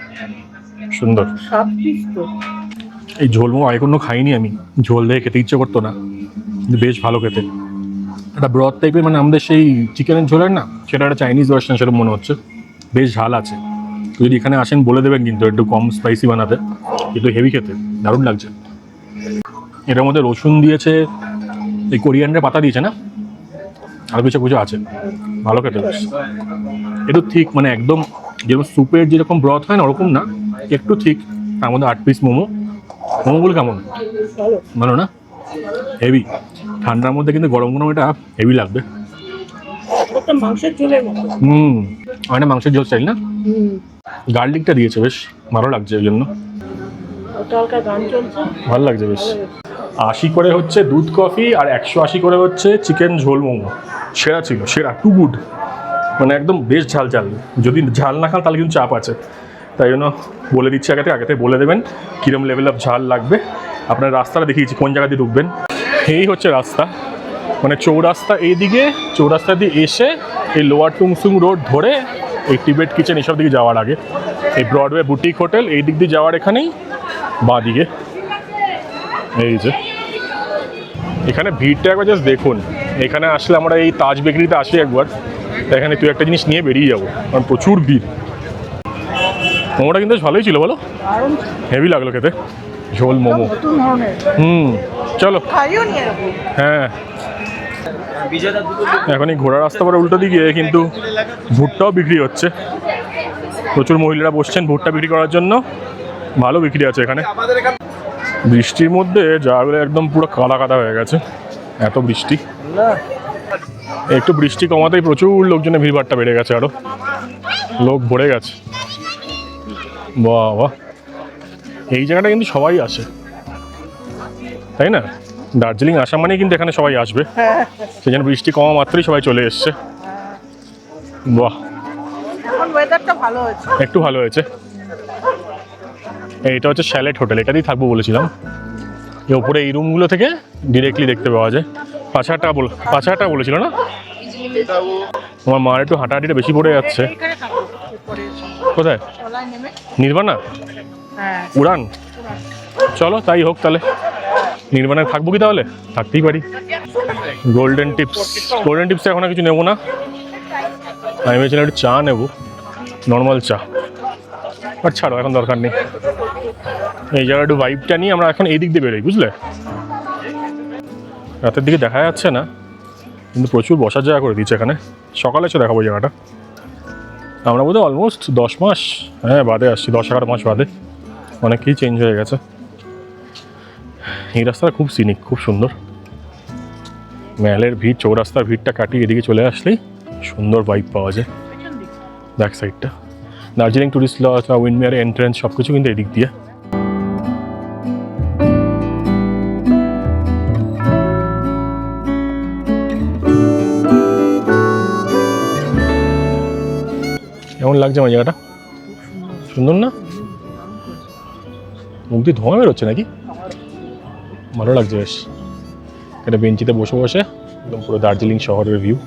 সুন্দর।
7 পিস তো।
এই ঝোল মোমো আগে কোনো খাইনি আমি, ঝোল দেখে খেতে ইচ্ছে করতো না, কিন্তু বেশ ভালো খেতে। একটা ব্রথ টাইপের, মানে আমাদের সেই চিকেনের ঝোলের না, সেটা একটা চাইনিজ ভার্সন সেরকম মনে হচ্ছে, বেশ ঝাল আছে। যদি এখানে আসেন বলে দেবেন কিন্তু একটু কম স্পাইসি বানাতে, কিন্তু হেভি খেতে দারুণ লাগছে। এটার মধ্যে রসুন দিয়েছে, এই কোরিয়ান্ডার পাতা দিয়েছে না, আরও কিছু কিছু আছে, ভালো খেতে বেশ। একটু ঠিক মানে একদম যেরকম স্যুপের যেরকম ব্রথ হয় না ওরকম না, একটু ঠিক, তার মধ্যে 8 পিস মোমো। মোমোগুলো কেমন?
ভালো।
ভালো না? হেভি। ঠান্ডার মধ্যে কিন্তু গরম গরম এটা হেভি লাগবে।
একটা মাংসের ঝোলের মতো।
অনেক মাংসের ঝোল চাই না, গার্লিকটা দিয়েছে বেশ ভালো লাগছে ওই জন্য,
ওটা হালকা গান চলছে।
ভালো লাগছে বেশ। 80 করে হচ্ছে দুধ কফি আর 180 করে হচ্ছে চিকেন ঝোল মোমো। সেরা ছিল, সেরা, টু গুড, মানে একদম বেশ ঝাল ঝাল। যদি ঝাল না খান তাহলে কিন্তু চাপ আছে, তাই জন্য বলে দিচ্ছি আগে থেকে বলে দেবেন কীরকম লেভেল অফ ঝাল লাগবে। আপনার রাস্তাটা দেখিয়েছি কোন জায়গা দিয়ে ঢুকবেন। এই হচ্ছে রাস্তা, মানে চৌরাস্তা, এইদিকে চৌরাস্তা দিয়ে এসে এই লোয়ার টুংসুং রোড ধরে এই টিবেট কিচেন এসব দিকে যাওয়ার আগে এই ব্রডওয়ে বুটিক হোটেল এই দিক দিয়ে যাওয়ার এখানেই বাঁ দিকে। এই যে এখানে ভিড়টা একবার জাস্ট দেখুন। এখানে আসলে আমরা এই তাজ বেকারিতে আসি একবার, তাই এখানে তুই একটা জিনিস নিয়ে বেরিয়ে যাবো, কারণ প্রচুর ভিড়। মোমোটা কিন্তু বেশ ভালোই ছিল, বলো?
দারুণ।
হেভি লাগলো খেতে, ঝোল মোমো।
নতুন ধরনের।
চলো।
খাইও নি এরকম।
হ্যাঁ, এখন এই ঘোড়া রাস্তা পরে উল্টো দিকে কিন্তু ভুট্টাও বিক্রি হচ্ছে, প্রচুর মহিলারা বসছেন ভুট্টা বিক্রি করার জন্য, ভালো বিক্রি আছে এখানে। বৃষ্টির মধ্যে জায়গাগুলো একদম পুরো কাদা কাদা হয়ে গেছে, এত বৃষ্টি। একটু বৃষ্টি কমাতেই প্রচুর লোকজনের ভিড়ভাড়টা বেড়ে গেছে, আরো লোক ভরে গেছে। বাহ, এই জায়গাটা কিন্তু সবাই আসে, তাই না? দার্জিলিং আসা মানে কিন্তু এখানে সবাই আসবে, সেই জন্য বৃষ্টি কমা মাত্রই সবাই চলে এসছে। বাহ,
এখন ওয়েদারটা ভালো হয়েছে।
একটু ভালো হয়েছে। এইটা হচ্ছে শ্যালেট হোটেল, এটাতেই থাকবো বলেছিলাম। এই ওপরে এই রুমগুলো থেকে ডিরেক্টলি দেখতে পাওয়া যায়। 5,000 টাকা 5,000 টাকা বলেছিল না? আমার মার একটু হাঁটাহাঁটিটা বেশি পড়ে যাচ্ছে।
এখানে থাকো উপরে
কোথায়?
তলায় নেমে।
নির্বাণা?
হ্যাঁ।
উড়ান? চলো তাই হোক তাহলে। নির্বাণায় থাকবো কি তাহলে? থাকতেই পারি। গোল্ডেন টিপস এখন আর কিছু নেবো না, আমি ভেবেছিলাম একটু চা নেবো, নর্মাল চা, আর ছাড়ো এখন দরকার নেই। এই জায়গায় একটু ভাইবটা নিয়ে আমরা এখন এই দিক দিয়ে বেরোই, বুঝলে? রাতের দিকে দেখা যাচ্ছে না, কিন্তু প্রচুর বসার জায়গা করে দিচ্ছে এখানে। সকালে এসে দেখাবো জায়গাটা। আমরা বোধহয় অলমোস্ট 10 মাস বাদে আসছি, 10-11 মাস বাদে। অনেকই চেঞ্জ হয়ে গেছে। এই রাস্তাটা খুব সিনিক, খুব সুন্দর। ম্যালের ভিড়, চৌরাস্তার ভিড়টা কাটিয়ে এদিকে চলে আসলেই সুন্দর ভাইব পাওয়া যায়। ব্যাক সাইডটা দার্জিলিং টুরিস্ট লজ, উইন্ডমিয়ারের এন্ট্রেন্স সব কিছু কিন্তু এদিক দিয়ে। কেমন লাগছে আমার জায়গাটা? সুন্দর না? মুখ দিয়ে ধোঁয়া বেরোচ্ছে নাকি? ভালো লাগছে বেশ। একটা বেঞ্চিতে বসে বসে একদম পুরো দার্জিলিং শহরের ভিউ।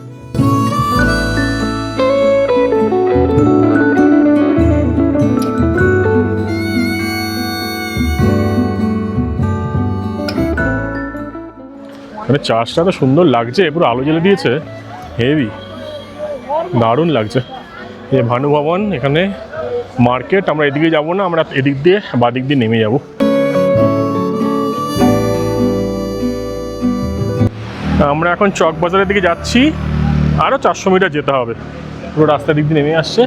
মানে চার্চটা তো সুন্দর লাগছে, পুরো আলো জ্বেলে দিয়েছে, হেভি দারুণ লাগছে। এই ভানু ভবন, এখানে মার্কেট। আমরা এদিকে যাব না, আমরা এদিক দিয়ে বাদিক দিয়ে নেমে যাব। আমরা এখন চক বাজারের দিকে যাচ্ছি, আরও 400 মিটার যেতে হবে। পুরো রাস্তার দিক দিয়ে নেমে আসছে,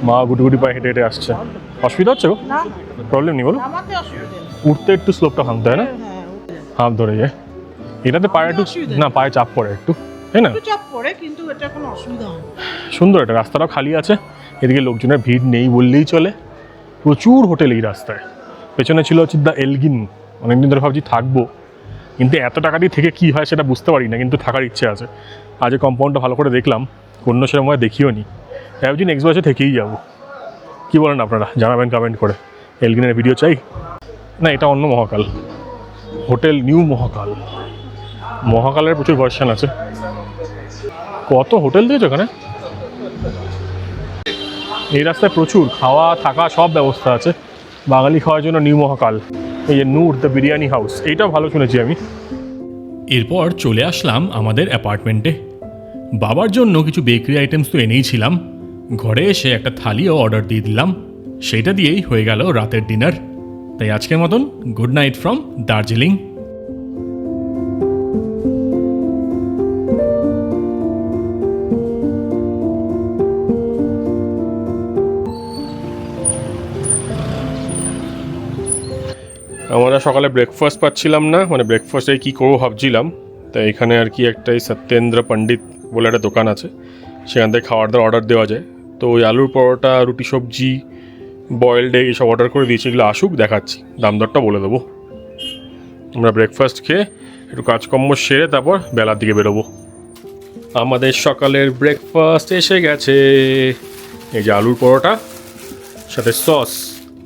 মা গুটি পায়ে হেঁটে হেঁটে আসছে। অসুবিধা হচ্ছে গো?
না
প্রবলেম নেই বলো?
নামাতে অসুবিধা নেই।
উঠতে একটু স্লোপটা ভাঙতে হয় না?
হ্যাঁ,
হাত ধরে যায়, এটাতে পায়ে একটু না, পায়ে চাপ পড়ে একটু, তাই না?
একটু চাপ পড়ে, কিন্তু এটা কোনো অসুবিধা হয় না।
সুন্দর, এটা রাস্তাটাও খালি আছে, এদিকে লোকজনের ভিড় নেই বললেই চলে। প্রচুর হোটেল এই রাস্তায়। পেছনে ছিল হচ্ছে দ্য এলগিন, অনেকদিন ধরে ভাবছি থাকবো, কিন্তু এত টাকা দিয়ে থেকে কী হয় সেটা বুঝতে পারি না, কিন্তু থাকার ইচ্ছে আছে। আজ কম্পাউন্ডটা ভালো করে দেখলাম, অন্য সেরকম দেখিও নি, ভাবছি নেক্সট বছর থেকেই যাবো। কী বলেন আপনারা? জানাবেন কমেন্ট করে। এলগিনের ভিডিও চাই না? এটা অন্য মহাকাল হোটেল, নিউ মহাকাল। মহাকালের প্রচুর ভার্সন আছে। কত হোটেল দিয়েছে ওখানে। এই রাস্তায় প্রচুর খাওয়া থাকা সব ব্যবস্থা আছে। বাঙালি খাওয়ার জন্য নিউ মহাকাল। এই যে নূর দ্য বিরিয়ানি হাউস, এইটাও ভালো শুনেছি আমি।
এরপর চলে আসলাম আমাদের অ্যাপার্টমেন্টে। বাবার জন্য কিছু বেকারি আইটেমস তো এনেইছিলাম, ঘরে এসে একটা থালিও অর্ডার দিয়ে দিলাম। সেইটা দিয়েই হয়ে গেল রাতের ডিনার। তাই আজকের মতন গুড নাইট ফ্রম দার্জিলিং।
আমরা সকালে ব্রেকফাস্ট পাচ্ছিলাম না, মানে ব্রেকফাস্টে কী করবো ভাবছিলাম। তাই এখানে আর কি একটা এই সত্যেন্দ্র পণ্ডিত বলে একটা দোকান আছে, সেখান থেকে খাবার দাবার অর্ডার দেওয়া যায়। তো ওই আলুর পরোটা, রুটি সবজি, বয়েলড এগ এইসব অর্ডার করে দিয়েছি। এগুলো আসুক, দেখাচ্ছি, দাম দরটা বলে দেবো। আমরা ব্রেকফাস্ট খেয়ে একটু কাজকর্ম সেরে তারপর বেলার দিকে বেরোবো। আমাদের সকালের ব্রেকফাস্ট এসে গেছে। এই যে আলুর পরোটা সাথে সস,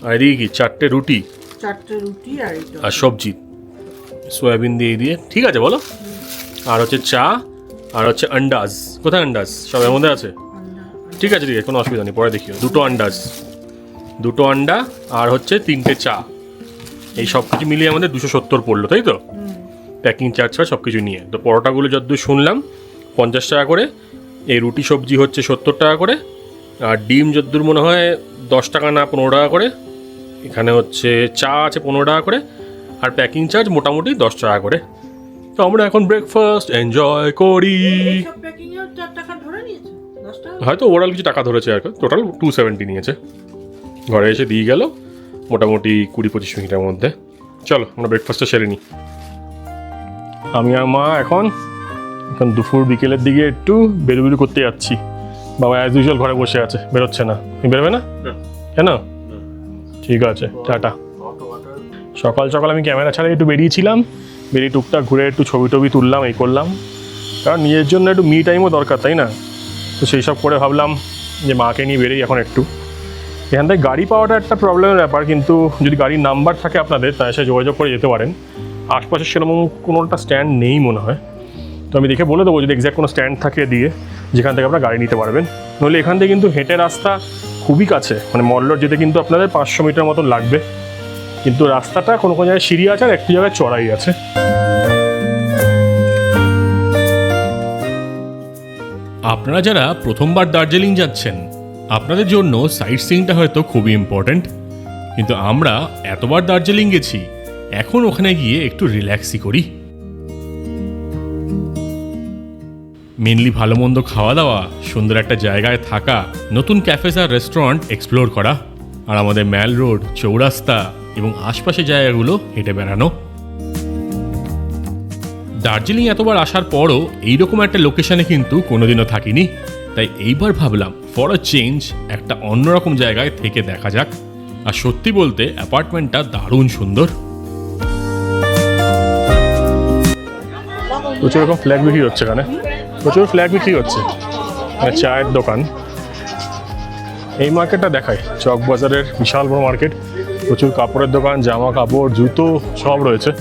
আর এদিকে কি 4টে রুটি
4টে রুটি আর এটা
আর সবজি সয়াবিন দিয়ে ঠিক আছে বলো। আর হচ্ছে চা, আর হচ্ছে আন্ডাজ। কোথায় আন্ডাজ? সব এর মধ্যে আছে। ঠিক আছে কোনো অসুবিধা নেই, পরে দেখিও। 2টো আন্ডাজ, 2টো আন্ডা, আর হচ্ছে 3টে চা। এই সব কিছু মিলিয়ে আমাদের 270 পড়লো, তাই তো? প্যাকিং চার্জ ছাড়া সব কিছু নিয়ে। তো পরোটাগুলো যতদূর শুনলাম 50 টাকা করে, এই রুটি সবজি হচ্ছে 70 টাকা করে, আর ডিম যতদূর মনে হয় 10 টাকা না 15 টাকা করে। এখানে হচ্ছে চা আছে 15 টাকা করে, আর প্যাকিং চার্জ মোটামুটি 10 টাকা করে। তো আমরা এখন ব্রেকফাস্ট এনজয় করি।
সব প্যাকিং এর 4 টাকা ধরে নিয়েছে, 10 টাকা।
হয়তো ওভারঅল কিছু টাকা ধরেছে, আর টোটাল 270 নিয়েছে। ঘরে এসে দিয়ে গেল মোটামুটি 20-25 মিনিটের মধ্যে। চলো আমরা ব্রেকফাস্টটা সেরে নিই। আমি আর মা এখন দুপুর বিকেলের দিকে একটু বেরোবেরো করতে যাচ্ছি। বাবা অ্যাজ ইউজুয়াল ঘরে বসে আছে, বেরোচ্ছে না। তুমি বেরোবে না কেন? ঠিক আছে, টাটা। সকাল সকাল আমি ক্যামেরা ছাড়া একটু বেরিয়েছিলাম, বেরিয়ে টুকটাক ঘুরে একটু ছবি টবি তুললাম, এই করলাম। কারণ নিজের জন্য একটু মি টাইমও দরকার, তাই না? তো সেই সব করে ভাবলাম যে মাকে নিয়ে বেরিয়ে এখন একটু। এখান থেকে গাড়ি পাওয়াটা একটা প্রবলেমের ব্যাপার, কিন্তু যদি গাড়ির নাম্বার থাকে আপনাদের তার সাথে যোগাযোগ করে যেতে পারেন। আশপাশে সেরকম কোনোটা স্ট্যান্ড নেই মনে হয়। তো আমি দেখে বলে দেবো যদি এক্স্যাক্ট কোনো স্ট্যান্ড থাকে দিয়ে, যেখান থেকে আপনারা গাড়ি নিতে পারবেন। নইলে এখান থেকে কিন্তু হেঁটে রাস্তা খুবই কাছে, মানে মল রোড যেতে কিন্তু আপনাদের 500 মিটার মতন লাগবে। কিন্তু রাস্তাটা কোনো কোনো জায়গায় সিঁড়ি আছে আর একটু জায়গায় চড়াই আছে।
আপনারা যারা প্রথমবার দার্জিলিং যাচ্ছেন, আপনাদের জন্য সাইট সিইংটা হয়তো খুবই ইম্পর্ট্যান্ট। কিন্তু আমরা এতবার দার্জিলিং গেছি, এখন ওখানে গিয়ে একটু রিল্যাক্সই করি। মেনলি ভালো মন্দ খাওয়া দাওয়া, সুন্দর একটা জায়গায় থাকা, নতুন ক্যাফেস আর রেস্টুরেন্ট এক্সপ্লোর করা, আর আমাদের ম্যাল রোড, চৌরাস্তা এবং আশপাশের জায়গাগুলো হেঁটে বেড়ানো। দার্জিলিং এতবার আসার পরও এইরকম একটা লোকেশনে কিন্তু কোনোদিনও থাকিনি। তাই এইবার ভাবলাম ফর আ চেঞ্জ একটা অন্যরকম জায়গায় থেকে দেখা যাক। আর সত্যি বলতে অ্যাপার্টমেন্টটা দারুণ সুন্দর।
প্রচুর রকম ফ্ল্যাগ বিক্রি হচ্ছে এখানে, প্রচুর ফ্ল্যাগ বিক্রি হচ্ছে। চায়ের দোকান, এই মার্কেটটা দেখায় চক বাজারের বিশাল বড় মার্কেট। প্রচুর কাপড়ের দোকান, জামা কাপড়, জুতো সব রয়েছে।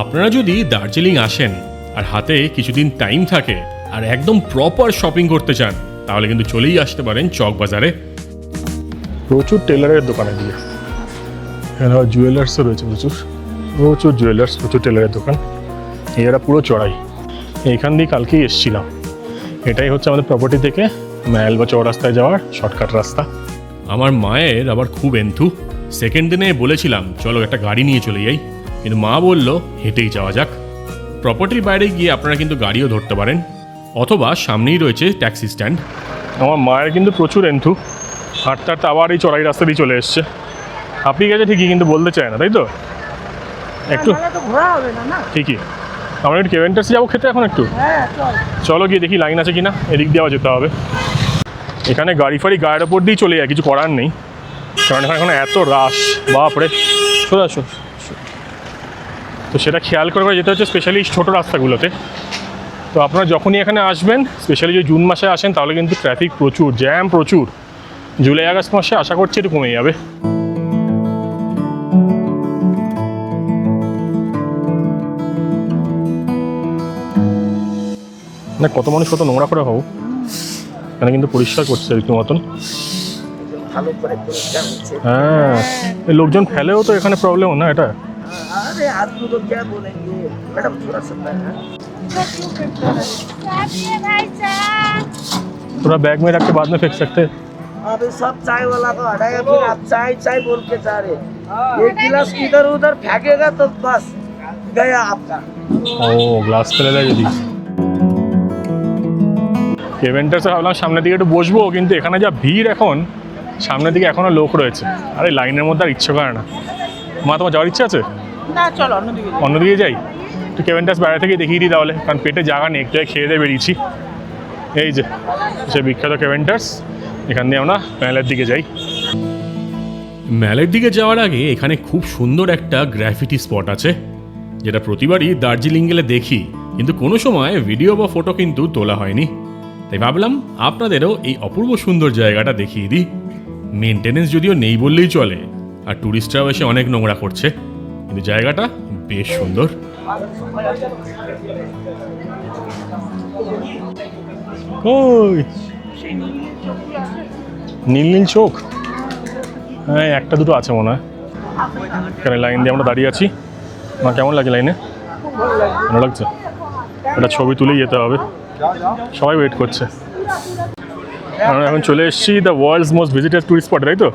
আপনারা যদি দার্জিলিং আসেন আর হাতে কিছুদিন টাইম থাকে আর একদম প্রপার শপিং করতে চান, তাহলে কিন্তু চলেই আসতে পারেন চক বাজারে।
প্রচুর টেলারের দোকানে দিয়ে, এখানে জুয়েলার্সও রয়েছে, প্রচুর প্রচুর জুয়েলার্স, প্রচুর টেলারের দোকান। এরা পুরো চড়াই। এইখান দিয়ে কালকেই এসেছিলাম। এটাই হচ্ছে আমাদের প্রপার্টি থেকে ম্যাল বা চৌরাস্তায় যাওয়ার শর্টকাট রাস্তা।
আমার মায়ের আবার খুব এন্থু। সেকেন্ড দিনে বলেছিলাম চলো একটা গাড়ি নিয়ে চলে যাই, কিন্তু মা বলল হেঁটেই যাওয়া যাক। প্রপার্টির বাইরে গিয়ে আপনারা কিন্তু গাড়িও ধরতে পারেন, অথবা সামনেই রয়েছে ট্যাক্সি স্ট্যান্ড।
আমার মায়ের কিন্তু প্রচুর এন্থু, হাঁটতে হাঁটতে আবার এই চড়াই রাস্তা দিয়ে চলে এসছে। আপনি গেছে ঠিকই, কিন্তু বলতে চায় না, তাই তো? একটু
নাহলে তো ঘোরা হবে না, না?
ঠিকই। আমরা একটু কেভেন্টার্সে যাবো খেতে এখন একটু।
হ্যাঁ, চল।
চলো গিয়ে দেখি লাইন আছে কিনা, এদিক দিয়েও যেতে হবে। এখানে গাড়ি ফাড়ি গায়ের ওপর দিয়েই চলে যায়, কিছু করার নেই। কারণ এখানে এত রাশ, বাপরে। সোজা আসো। তো সেটা খেয়াল করে যেতে হচ্ছে স্পেশালি ছোটো রাস্তাগুলোতে। তো আপনারা যখনই এখানে আসবেন, স্পেশালি যদি জুন মাসে আসেন, তাহলে কিন্তু ট্রাফিক প্রচুর, জ্যাম প্রচুর। জুলাই আগস্ট মাসে আশা করছি একটু কমে যাবে। না কত মানুষ কত নোংরা করে হবো, এখানে কিন্তু পরিষ্কার করছে একটু মতন। হ্যাঁ, এই লোকজন ফেলেও তো এখানে প্রবলেম না এটা।
अरे आदमी को क्या बोलेंगे मैडम थोड़ा सा
थोड़ा बैग में रख के बाद में फेंक सकते।
अभी सब चाय वाला को हटाएगा, फिर आप चाय चाय बोल के जा रहे। एक गिलास इधर उधर फेंकेगा तो बस गया आपका।
ও গ্লাস ফেলে দেয় যদি। কেভেন্টার্সে ভাবলাম সামনের দিকে একটু বসবো, কিন্তু এখানে যা ভিড় এখন, সামনের দিকে এখনও লোক রয়েছে। আরে লাইনের মধ্যে আর ইচ্ছে করে না। মা তোমার যাওয়ার ইচ্ছা আছে?
না চলো অন্যদিকে যাই।
অন্যদিকে যাই? একটু কেভেন্টাস বাইরে থেকে দেখিয়ে দিই তাহলে, কারণ পেটে জায়গা নেই, একটু খেয়ে দিয়ে বেরিয়েছি। এই যে সে বিখ্যাত কেভেন্টাস, এখান দিয়ে আমরা প্যানেলের দিকে যাই।
ম্যালের দিকে যাওয়ার আগে এখানে খুব সুন্দর একটা গ্রাফিটি স্পট আছে, যেটা প্রতিবারই দার্জিলিং গেলে দেখি, কিন্তু কোনো সময় ভিডিও বা ফটো কিন্তু তোলা হয়নি। তাই ভাবলাম আপনাদেরও এই অপূর্ব সুন্দর জায়গাটা দেখিয়ে দিই। মেনটেনেন্স যদিও নেই বললেই চলে, আর ট্যুরিস্টরাও এসে অনেক নোংরা করছে, কিন্তু জায়গাটা বেশ সুন্দর।
ওই নীল নীল চোখ, হ্যাঁ একটা দুটো আছে মনে হয়। এখানে লাইন দিয়ে আমরা দাঁড়িয়ে আছি। মা কেমন লাগে লাইনে? ভালো লাগছে? একটা ছবি তুলেই যেতে হবে, সবাই ওয়েট করছে। আমরা এখন চলে এসেছি the world's most visited tourist spot, তাই তো?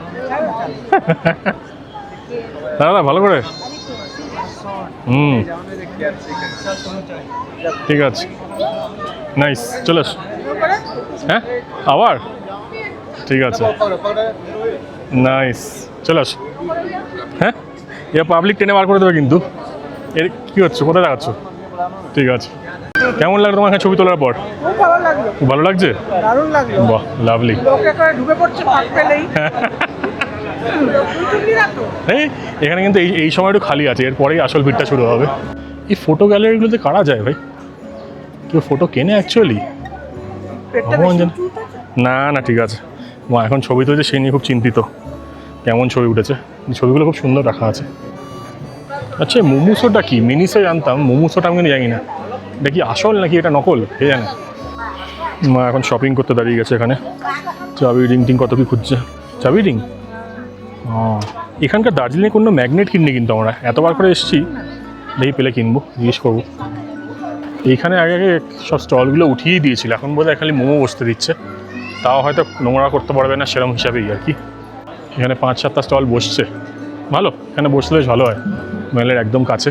দাদা ভালো করে, ঠিক আছে, নাইস, চলে আস। হ্যাঁ আবার ঠিক আছে, নাইস, চলে আস। হ্যাঁ এবার পাবলিক ট্রেনে বার করে দেবে কিন্তু। এর কী হচ্ছে, কোথায় দেখাচ্ছ? ঠিক আছে, কেমন লাগলো তোমার এখানে ছবি তোলার পর?
খুব ভালো লাগলো,
খুব ভালো লাগছে?
দারুণ লাগলো।
বাহ, লাভলি।
লোকে করে ঢুকে পড়ছে ফাঁক পেলেই।
এই এখানে কিন্তু এই সময় একটু খালি আছে, এরপরেই আসল ভিড়টা শুরু হবে। এই ফটো গ্যালারিগুলোতে কারা যায় ভাই? কেউ ফটো কেনে অ্যাকচুয়ালি? ভগবান জানে। না না ঠিক আছে, মা এখন ছবি তুলছে, সেই নিয়ে খুব চিন্তিত, কেমন ছবি উঠেছে। ছবিগুলো খুব সুন্দর রাখা আছে। আচ্ছা মোমোসোটা কি? মিনিসে জানতাম, মোমোসোটা আমি জানি না, এটা কি আসল নাকি এটা নকল কে জানে। মা এখন শপিং করতে দাঁড়িয়ে গেছে এখানে, চাবি রিং টিং কত কি খুঁজছে। চাবি রিং, এখানকার দার্জিলিংয়ে কোনো ম্যাগনেট কিননি কিন্তু আমরা, এতবার করে এসেছি, দেখি পেলে কিনবো, জিজ্ঞেস করবো। এইখানে আগে আগে সব স্টলগুলো উঠিয়েই দিয়েছিল, এখন বোধহয় খালি মোমো বসতে দিচ্ছে, তাও হয়তো নোংরা করতে পারবে না সেরকম হিসাবেই আর কি। এখানে 5-7টা স্টল বসছে, ভালো, এখানে বসলে ভালো হয়, মেলের একদম কাছে।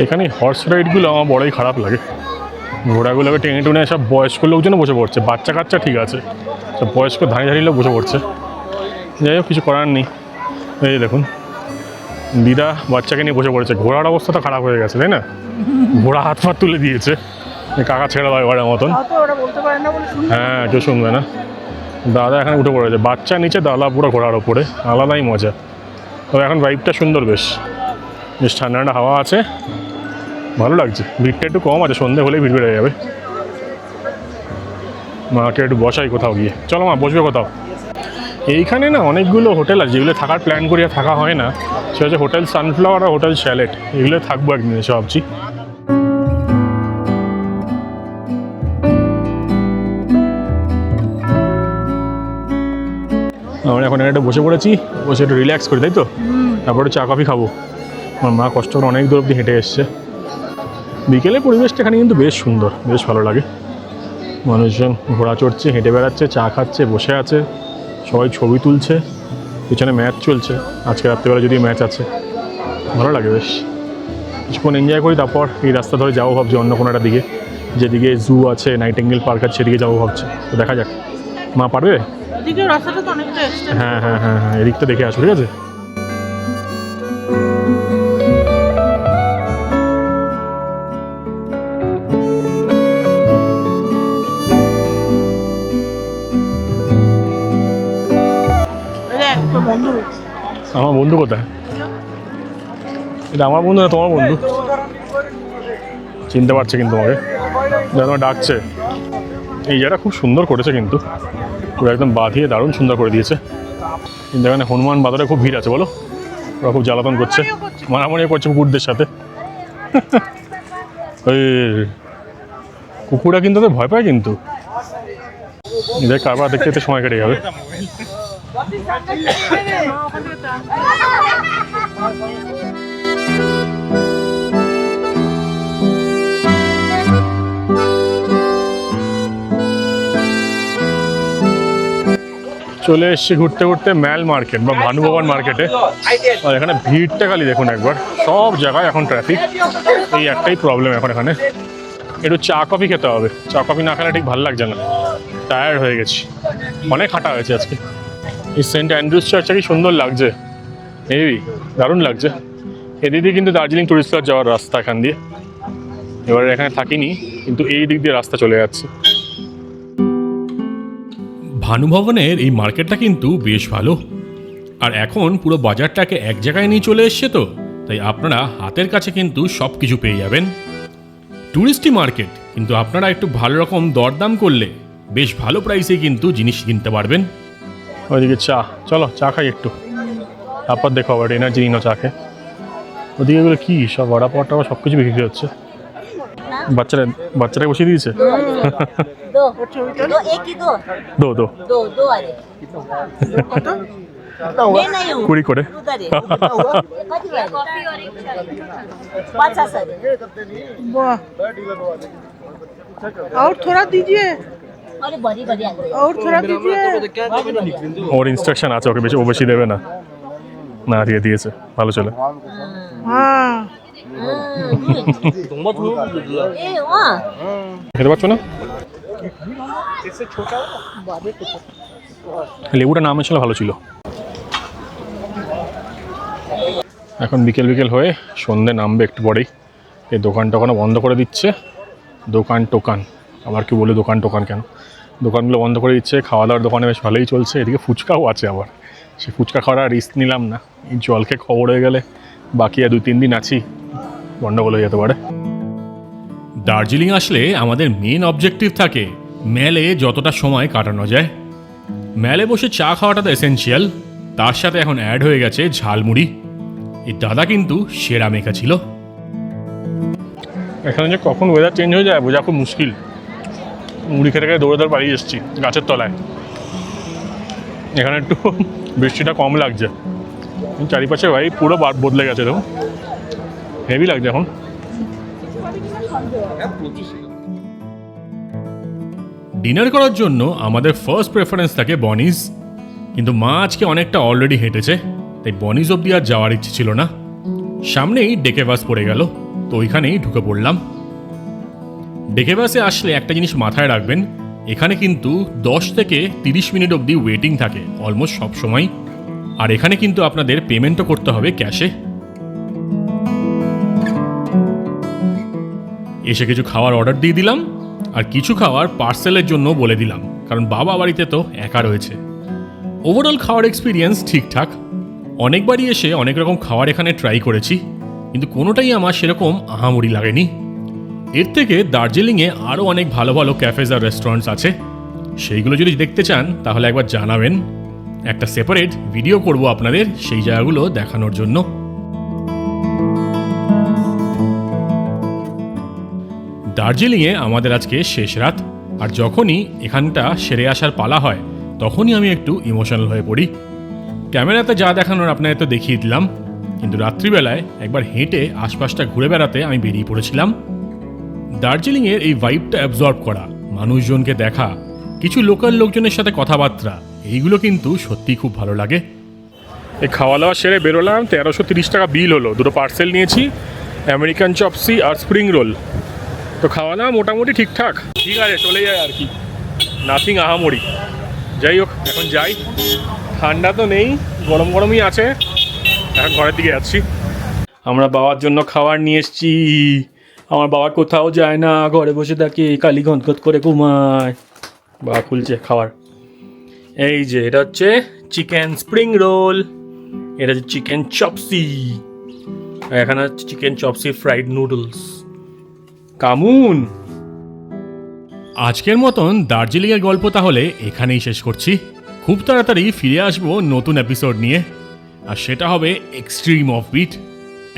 এখানে হর্স রাইডগুলো আমার বড়ই খারাপ লাগে, ঘোড়াগুলোকে টেনে টুনে সব বয়স্ক লোকজনও বসে পড়ছে, বাচ্চা কাচ্চা ঠিক আছে, সব বয়স্ক ধাঁড়িয়ে ধাঁড়িয়ে লোক বসে পড়ছে। যাই হোক কিছু করার নেই। এই দেখুন দিদা বাচ্চাকে নিয়ে বসে পড়েছে, ঘোড়ার অবস্থা তো খারাপ হয়ে গেছে তাই না? ঘোড়া হাত ফাত তুলে দিয়েছে, কাকা ছেড়ে দেয় ঘোড়ার মতন। হ্যাঁ কেউ শুনবে না। দাদা এখানে উঠে পড়েছে, বাচ্চা নিচে, দাদা পুরো ঘোড়ার ওপরে, আলাদাই মজা। তবে এখন ভাইবটা সুন্দর, বেশ বেশ ঠান্ডা ঠান্ডা হাওয়া আছে, ভালো লাগছে। ভিড়টা একটু কম আছে, সন্ধে হলেই ভিড় বেড়ে যাবে। মাকে একটু বসাই কোথাও গিয়ে, চলো মা বসবে কোথাও। এইখানে না অনেকগুলো হোটেল আছে যেগুলো থাকার প্ল্যান করি আর থাকা হয় না, সেটা হচ্ছে হোটেল সানফ্লাওয়ার আর হোটেল শ্যালেট, এগুলো থাকবো একদিন এসে ভাবছি। আমরা এখন একটা বসে পড়েছি, বসে একটু রিল্যাক্স করি তাই তো, তারপরে চা কফি খাবো। আমার মা কষ্ট করে অনেক দূর অব্দি হেঁটে এসছে। বিকেলে পরিবেশটা এখানে কিন্তু বেশ সুন্দর, বেশ ভালো লাগে। মানুষজন ঘোড়া চড়ছে, হেঁটে বেড়াচ্ছে, চা খাচ্ছে, বসে আছে, সবাই ছবি তুলছে, পিছনে ম্যাচ চলছে, আজকে রাত্রিবেলা যদি ম্যাচ আছে, ভালো লাগে বেশ। কিছুক্ষণ এনজয় করি, তারপর এই রাস্তা ধরে যাবো ভাবছি অন্য কোনো একটা দিকে, যেদিকে জু আছে, নাইটিঙ্গেল পার্ক আছে, সেদিকে যাবো ভাবছি, তো দেখা যাক। মা পারবে?
রাস্তাটা তো অনেকটা এক্সটেন্ড।
হ্যাঁ হ্যাঁ হ্যাঁ হ্যাঁ, এদিকটা দেখে আসো, ঠিক আছে। আমার বন্ধু কোথায়? এটা আমার বন্ধু না তোমার বন্ধু? চিনতে পারছে কিন্তু আমাকে, যেন ডাকছে। এই জায়গাটা খুব সুন্দর করেছে কিন্তু, পুরো একদম বাঁধিয়ে দারুণ সুন্দর করে দিয়েছে। কিন্তু এখানে হনুমান বাজারে খুব ভিড় আছে বলো, ওরা খুব জ্বালাতন করছে, মারামারিও করছে কুকুরদের সাথে। ওই কুকুররা কিন্তু ওদের ভয় পায় কিন্তু, এদের কারবার দেখতে দেখতে সময় কেটে যাবে। চলে এসছি ঘুরতে ঘুরতে ম্যাল মার্কেট বা ভানুভবন মার্কেটে। আর এখানে ভিড়টা খালি দেখুন একবার, সব জায়গায় এখন ট্রাফিক। এই একটাই প্রবলেম এখন এখানে, একটু চা কফি খেতে হবে, চা কফি না খেলে ঠিক ভালো লাগছে না, টায়ার্ড হয়ে গেছি, অনেক হাঁটা হয়েছে আজকে। এই সেন্ট অ্যান্ড্রুজ চার্চটা কি সুন্দর লাগছে, হেভি দারুণ লাগছে। এদিক দিয়ে কিন্তু দার্জিলিং টুরিস্ট লজ যাওয়ার রাস্তা এখান দিয়ে। এবারে এখানে থাকিনি, কিন্তু এই দিক দিয়ে রাস্তা চলে যাচ্ছে।
ভানুভবনের এই মার্কেটটা কিন্তু বেশ ভালো, আর এখন পুরো বাজারটাকে এক জায়গায় নিয়ে চলে এসছে, তো তাই আপনারা হাতের কাছে কিন্তু সব কিছু পেয়ে যাবেন। টুরিস্টি মার্কেট, কিন্তু আপনারা একটু ভালো রকম দরদাম করলে বেশ ভালো প্রাইসে কিন্তু জিনিস কিনতে পারবেন।
ওইদিকে চা, চলো চা খাই একটু, তারপর দেখো আবার এনার্জি নিনো চা খেয়ে। ওদিকে এগুলো কি সব বড়া পটা সব কিছু বিক্রি হচ্ছে। বাচ্চারা বসিয়ে দিয়েছে।
दो दो एक ही दो
দো দো
दो दो अरे मैं नहीं हूँ
কুড়ি করে।
उधर है कति वाले? 50 अरे
वाह और थोड़ा दीजिए,
अरे बड़ी बड़ी आ गई
और थोड़ा दीजिए।
ওর ইনস্ট্রাকশন আছে, ওকে বেশি ও বেশি দেবে না। না দিয়ে দিয়েছে, ভালো চলে।
हाँ
ए वहाँ
খেতে পারছো না? লেবুটা নাম ছিল ভালো ছিল। এখন বিকেল বিকেল হয়ে সন্ধে নামবে একটু পরেই। এই দোকান টোকানও বন্ধ করে দিচ্ছে। দোকান আবার কি বলে দোকান টোকান কেন, দোকানগুলো বন্ধ করে দিচ্ছে। খাওয়া দাওয়ার দোকানে বেশ ভালোই চলছে। এদিকে ফুচকাও আছে আবার, সে ফুচকা খাওয়ার রিস্ক নিলাম না। এই জলকে খবর হয়ে গেলে বাকি আর 2-3 দিন আছি, গন্ডগোল হয়ে যেতে পারে।
দার্জিলিং আসলে আমাদের মেন অবজেক্টিভ থাকে মেলে যতটা সময় কাটানো যায়। মেলে বসে চা খাওয়াটা তো এসেনশিয়াল, তার সাথে এখন অ্যাড হয়ে গেছে ঝালমুড়ি। এই দাদা কিন্তু সেরা মেকা ছিল।
এখানে যে কখন ওয়েদার চেঞ্জ হয়ে যায় বোঝা খুব মুশকিল। মুড়ি খেতে খেতে দৌড়ে দৌড়ে বাড়ি এসেছি গাছের তলায়। এখানে একটু বৃষ্টিটা কম লাগছে, চারিপাশে ভাই পুরো বদলে গেছে। দেখুন হেভি লাগছে এখন।
ডিনার করার জন্য আমাদের ফার্স্ট প্রেফারেন্স থাকে বনিজ, কিন্তু মা আজকে অনেকটা অলরেডি হেঁটেছে, তাই বনিজ অব্দি আর যাওয়ার ইচ্ছে ছিল না। সামনেই ডেকে বাস পড়ে গেল, তো ওইখানেই ঢুকে পড়লাম। ডেকে বাসে আসলে একটা জিনিস মাথায় রাখবেন, এখানে কিন্তু 10 থেকে 30 মিনিট অবধি ওয়েটিং থাকে অলমোস্ট সব সময়। আর এখানে কিন্তু আপনাদের পেমেন্টও করতে হবে ক্যাশে। এসে কিছু খাওয়ার অর্ডার দিয়ে দিলাম, আর কিছু খাওয়ার পার্সেলের জন্য বলে দিলাম, কারণ বাবা বাড়িতে তো একা রয়েছে। ওভারঅল খাওয়ার এক্সপিরিয়েন্স ঠিকঠাক। অনেকবারই এসে অনেক রকম খাবার এখানে ট্রাই করেছি, কিন্তু কোনোটাই আমার সেরকম আহামরি লাগেনি। এর থেকে দার্জিলিংয়ে আরও অনেক ভালো ভালো ক্যাফেজ আর রেস্টুরেন্টস আছে, সেইগুলো যদি দেখতে চান তাহলে একবার জানাবেন। একটা সেপারেট ভিডিও করব আপনাদের সেই জায়গাগুলো দেখানোর জন্য। দার্জিলিংয়ে আমাদের আজকে শেষ রাত, আর যখনই এখানটা সেরে আসার পালা হয় তখনই আমি একটু ইমোশনাল হয়ে পড়ি। ক্যামেরাতে যা দেখানোর আপনাদের তো দেখিয়ে দিলাম, কিন্তু রাত্রিবেলায় একবার হেঁটে আশপাশটা ঘুরে বেড়াতে আমি বেরিয়ে পড়েছিলাম। দার্জিলিংয়ের এই ভাইবটা অ্যাবজর্ব করা, মানুষজনকে দেখা, কিছু লোকাল লোকজনের সাথে কথাবার্তা, এইগুলো কিন্তু সত্যিই খুব ভালো লাগে।
এই খাওয়া দাওয়া সেরে বেরোলাম, 1330 টাকা বিল হলো। দুটো পার্সেল নিয়েছি, আমেরিকান চপসি আর স্প্রিং রোল। তো খাওয়া দাওয়া মোটামুটি ঠিকঠাক, ঠিক আছে, চলে যায় আর কি, নাথিং আহামরি। যাই হোক এখন যাই, ঠান্ডা তো নেই, গরম গরমই আছে। এখন ঘরের দিকে যাচ্ছি। আমরা বাবার জন্য খাবার নিয়ে এসেছি। আমার বাবা কোথাও যায় না, ঘরে বসে থাকে, কালি ঘনঘট করে ঘুমায়। বাবা খুলছে খাবার। এই যে এটা হচ্ছে চিকেন স্প্রিং রোল, এটা হচ্ছে চিকেন চপসি, আর এখানে হচ্ছে chicken chop suey fried noodles. Come on.
আজকের মতন দার্জিলিংয়ের গল্প তাহলে এখানেই শেষ করছি। খুব তাড়াতাড়ি ফিরে আসবো নতুন এপিসোড নিয়ে, আর সেটা হবে এক্সট্রিম অফবিট।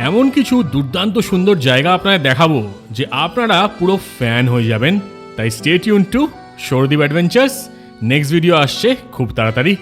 এমন কিছু দুর্দান্ত সুন্দর জায়গা আপনাদের দেখাবো যে আপনারা পুরো ফ্যান হয়ে যাবেন। তাই stay tune to Sourodip Adventures. Next video আসছে খুব তাড়াতাড়ি।